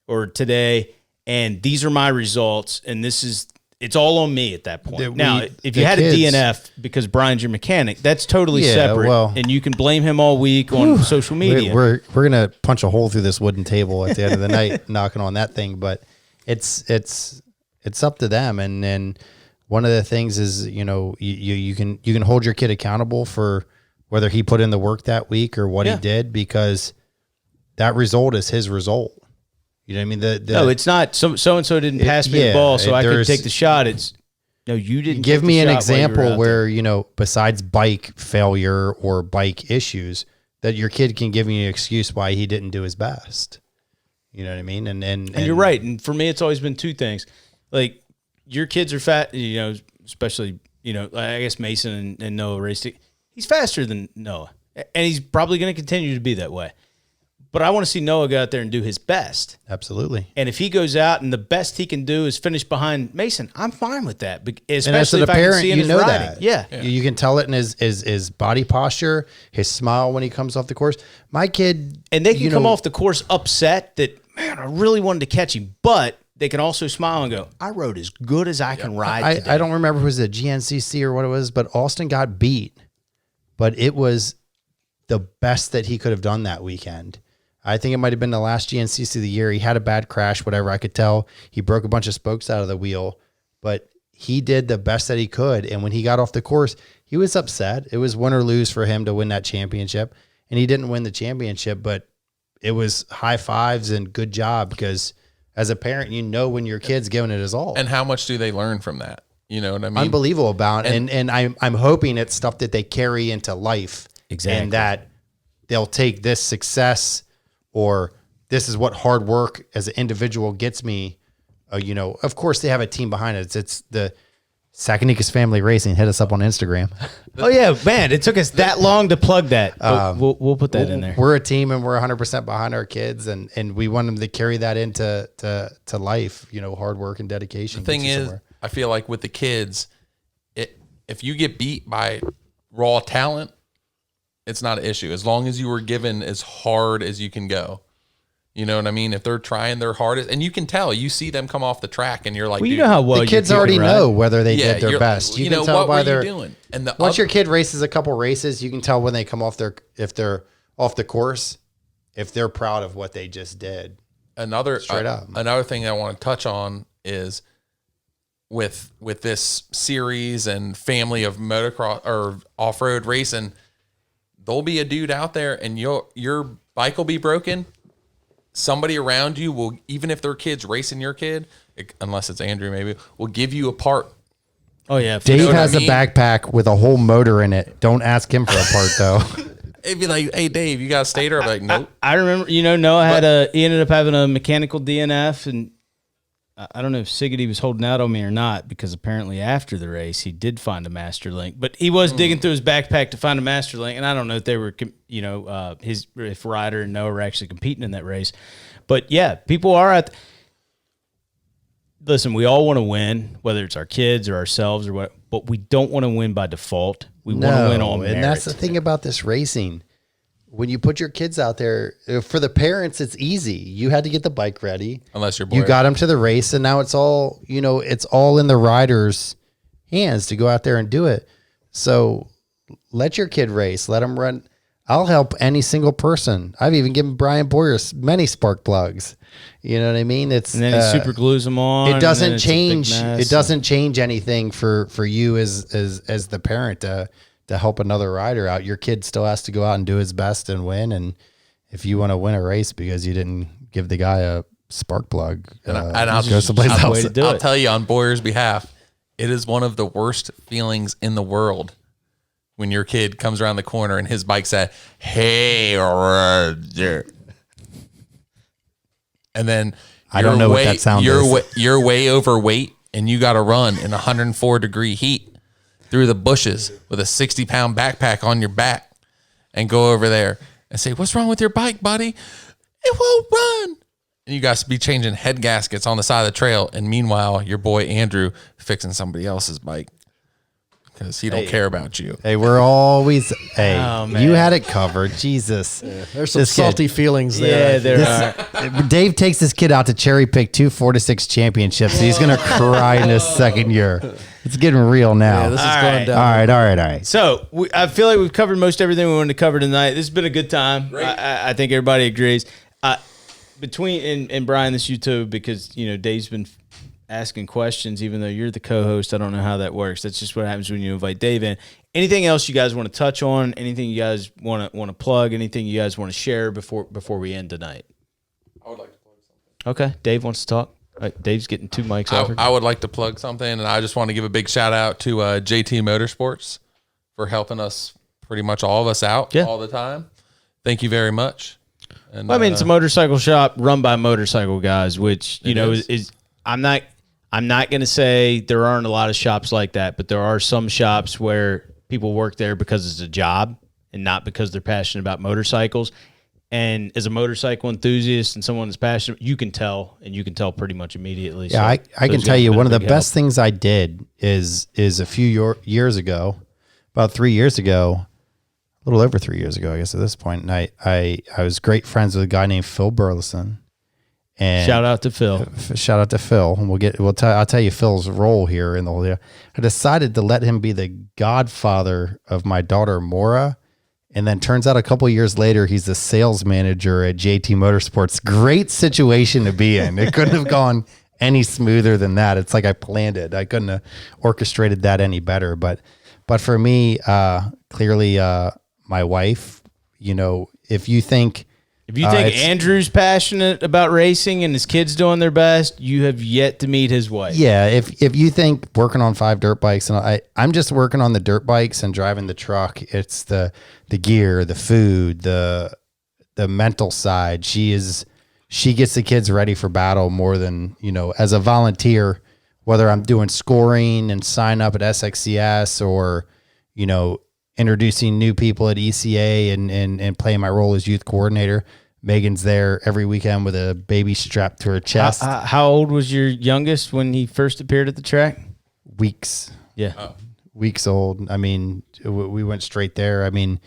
or today, and these are my results, and it's all on me at that point. Now, if you had a DNF because Brian's your mechanic, that's totally separate, and you can blame him all week on social media. We're gonna punch a hole through this wooden table at the end of the night, knocking on that thing. But it's up to them. And one of the things is you can hold your kid accountable for whether he put in the work that week or what he did, because that result is his result. You know what I mean? No, it's not. So and so didn't pass me the ball, so I could take the shot. It's no, you didn't. Give me an example where besides bike failure or bike issues, that your kid can give me an excuse why he didn't do his best. You know what I mean? And you're right. And for me, it's always been two things. Like, your kids are fat. Especially I guess Mason and Noah raced it. He's faster than Noah, and he's probably going to continue to be that way. But I want to see Noah go out there and do his best. Absolutely. And if he goes out and the best he can do is finish behind Mason, I'm fine with that. Especially and as a if parent, I can see in his riding. That. Yeah. You can tell it in his body posture, his smile when he comes off the course. My kid... And they can come off the course upset that, man, I really wanted to catch him. But they can also smile and go, I rode as good as I can ride today. I don't remember if it was a GNCC or what it was, but Austin got beat. But it was the best that he could have done that weekend. I think it might have been the last GNCC of the year. He had a bad crash, whatever. I could tell he broke a bunch of spokes out of the wheel, but he did the best that he could. And when he got off the course, he was upset. It was win or lose for him to win that championship. And he didn't win the championship, but it was high fives and good job, because as a parent, you know when your kid's giving it his all. And how much do they learn from that? You know what I mean? Unbelievable about it. And I'm hoping it's stuff that they carry into life. Exactly. And that they'll take this success, or this is what hard work as an individual gets me. Of course they have a team behind it. It's the Tsakanikas Family Racing. Hit us up on Instagram. Oh yeah, man! It took us that long to plug that. We'll put that in there. We're a team, and we're 100% behind our kids, and we want them to carry that into to life. Hard work and dedication. The thing is, I feel like with the kids, if you get beat by raw talent, it's not an issue as long as you were given as hard as you can go. You know what I mean? If they're trying their hardest, and you can tell, you see them come off the track, and you're like, well, you know how well the kids already know whether they did their best. You can tell what by were you doing. And once your kid races a couple races, you can tell when they come off if they're off the course, if they're proud of what they just did. Another thing I want to touch on is with this series and family of motocross or off-road racing, there'll be a dude out there, and your bike will be broken. Somebody around you will, even if their kid's racing your kid, unless it's Andrew, maybe, will give you a part. Oh yeah, Dave has a backpack with a whole motor in it. Don't ask him for a part though. It'd be like, "Hey Dave, you got a stator?" I'm like, "Nope." I remember, Noah he ended up having a mechanical DNF, and I don't know if Siggety was holding out on me or not, because apparently after the race he did find a master link, but he was digging through his backpack to find a master link, and I don't know if they were, if Ryder and Noah were actually competing in that race, but yeah, people are listen, we all want to win, whether it's our kids or ourselves or what, but we don't want to win by default. We want to win on merit. And that's the thing about this racing. When you put your kids out there, for the parents, it's easy. You had to get the bike ready. Unless you're bored. You got them to the race, and now it's all, it's all in the rider's hands to go out there and do it. So let your kid race. Let them run. I'll help any single person. I've even given Brian Boyer many spark plugs. You know what I mean? And then he super glues them on. It doesn't change. It doesn't change anything for you as the parent to help another rider out. Your kid still has to go out and do his best and win. And if you want to win a race because you didn't give the guy a spark plug, I'll go someplace else. I'll tell you on Boyer's behalf, it is one of the worst feelings in the world when your kid comes around the corner and his bike said, "Hey, Roger." And then I don't know what that sound is. You're way overweight, and you got to run in 104-degree heat through the bushes with a 60-pound backpack on your back and go over there and say, "What's wrong with your bike, buddy? It won't run." And you guys be changing head gaskets on the side of the trail. And meanwhile, your boy Andrew fixing somebody else's bike because he don't care about you. Hey, we're always, you had it covered. Jesus. Yeah, there's some salty feelings there. Yeah, there are. Dave takes his kid out to cherry pick 2 4-6 championships. He's going to cry in his second year. It's getting real now. Yeah, this is going down. All right. So I feel like we've covered most everything we wanted to cover tonight. This has been a good time. I think everybody agrees. Between and Brian, this you too, because Dave's been asking questions, even though you're the co-host. I don't know how that works. That's just what happens when you invite Dave in. Anything else you guys want to touch on? Anything you guys want to plug? Anything you guys want to share before we end tonight? I would like to plug something. Okay, Dave wants to talk. All right, Dave's getting 2 mics offered. I would like to plug something, and I just want to give a big shout out to JT Motorsports for helping us, pretty much all of us out all the time. Thank you very much. And it's a motorcycle shop run by motorcycle guys, which is I'm not going to say there aren't a lot of shops like that, but there are some shops where people work there because it's a job and not because they're passionate about motorcycles. And as a motorcycle enthusiast and someone that's passionate, you can tell pretty much immediately. Yeah, so I can tell you one of the best things I did is a few years ago, about 3 years ago, a little over 3 years ago, I guess at this point. And I was great friends with a guy named Phil Burleson. And shout out to Phil. Shout out to Phil. And I'll tell you Phil's role here in the whole deal. I decided to let him be the godfather of my daughter Maura. And then turns out a couple years later, he's the sales manager at JT Motorsports. Great situation to be in. It couldn't have gone any smoother than that. It's like I planned it. I couldn't have orchestrated that any better. But for me, clearly, my wife, if you think Andrew's passionate about racing and his kids doing their best, you have yet to meet his wife. Yeah, if you think working on 5 dirt bikes, and I'm just working on the dirt bikes and driving the truck. It's the gear, the food, the mental side. She gets the kids ready for battle more than, as a volunteer, whether I'm doing scoring and sign up at SXCS or, introducing new people at ECA and playing my role as youth coordinator. Megan's there every weekend with a baby strapped to her chest. How old was your youngest when he first appeared at the track? Weeks. Yeah. Weeks old. I mean, we went straight there. I mean,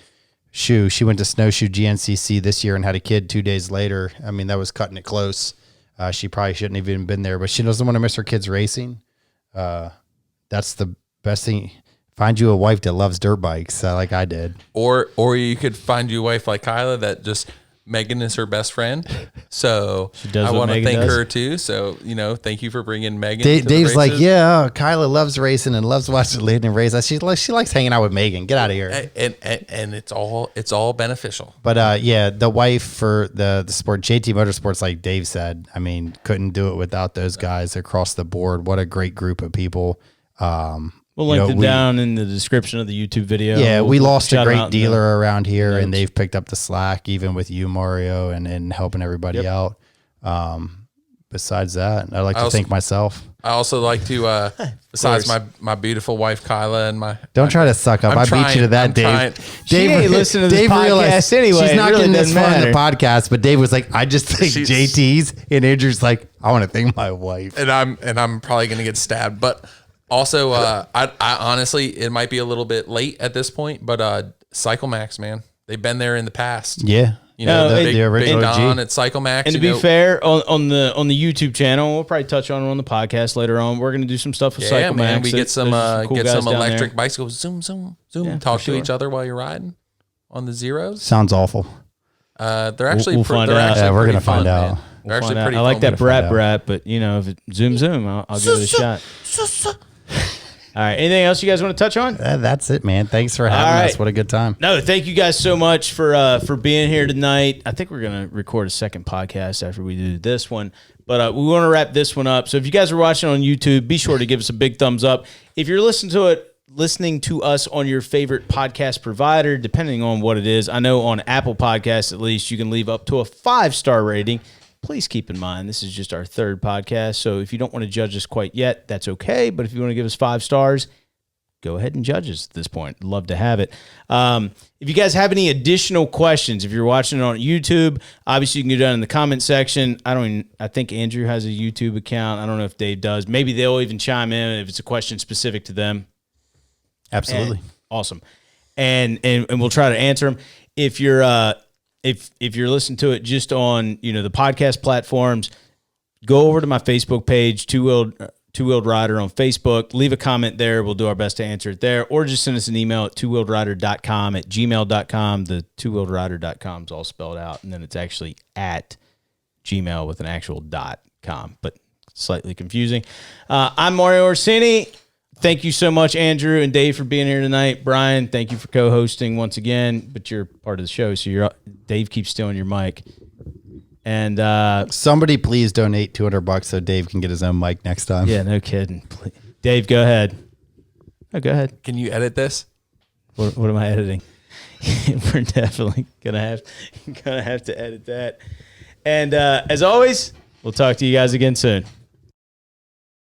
she went to Snowshoe GNCC this year and had a kid 2 days later. I mean, that was cutting it close. She probably shouldn't have even been there, but she doesn't want to miss her kids racing. That's the best thing. Find you a wife that loves dirt bikes like I did. Or you could find you a wife like Kyla that just Megan is her best friend. So I want to thank her too. So, thank you for bringing Megan. Dave's like, yeah, Kyla loves racing and loves watching Landon race. She likes hanging out with Megan. Get out of here. And it's all beneficial. But the wife for the sport, JT Motorsports, like Dave said, I mean, couldn't do it without those guys across the board. What a great group of people. We'll link them down in the description of the YouTube video. Yeah, we lost a great dealer dealer around here, and they've picked up the slack, even with you, Mario, and helping everybody out. Besides that, I'd like to thank myself. I also like to, besides my beautiful wife, Kyla, and Don't try to suck up. I beat you to that, Dave. Dave, ain't listen to this podcast anyway. She's not really getting this far in matter. the podcast, but Dave was like, I just think JT's, and Andrew's like, I want to thank my wife. And I'm probably going to get stabbed, but also, I honestly, it might be a little bit late at this point, but Cycle Max, man, they've been there in the past. Yeah. The original Don at Cycle Max. And to be fair, on the YouTube channel, we'll probably touch on it on the podcast later on. We're going to do some stuff with Cycle Max. We get some electric bicycles. Zoom, talk to each other while you're riding on the zeros. Sounds awful. They're actually we'll find out. Yeah, we're going to find out. Man. They're actually pretty I like fun. that brat, but if it zoom, I'll give it a shot. All right. Anything else you guys want to touch on? That's it, man. Thanks for having us. What a good time. No, thank you guys so much for being here tonight. I think we're going to record a second podcast after we do this one, but we want to wrap this one up. So if you guys are watching on YouTube, be sure to give us a big thumbs up. If you're listening to us on your favorite podcast provider, depending on what it is, I know on Apple Podcasts at least, you can leave up to a 5-star rating. Please keep in mind, this is just our 3rd podcast, so if you don't want to judge us quite yet, that's okay. But if you want to give us 5 stars, go ahead and judge us at this point. Love to have it. If you guys have any additional questions, if you're watching it on YouTube, obviously you can go down in the comment section. I think Andrew has a YouTube account. I don't know if Dave does. Maybe they'll even chime in if it's a question specific to them. Absolutely. Awesome. And we'll try to answer them. If you're if you're listening to it just on the podcast platforms, go over to my Facebook page, Two-Wheeled Rider on Facebook. Leave a comment there. We'll do our best to answer it there, or just send us an email at twowheeledrider.com at gmail.com. The twowheeledrider.com is all spelled out, and then it's actually at Gmail with an actual .com, but slightly confusing. I'm Mario Orsini. Thank you so much, Andrew and Dave, for being here tonight. Brian, thank you for co-hosting once again, but you're part of the show, so Dave keeps stealing your mic. And somebody please donate $200 so Dave can get his own mic next time. Yeah, no kidding. Please. Dave, go ahead. Oh, go ahead. Can you edit this? What am I editing? We're definitely gonna have to edit that. And as always, we'll talk to you guys again soon.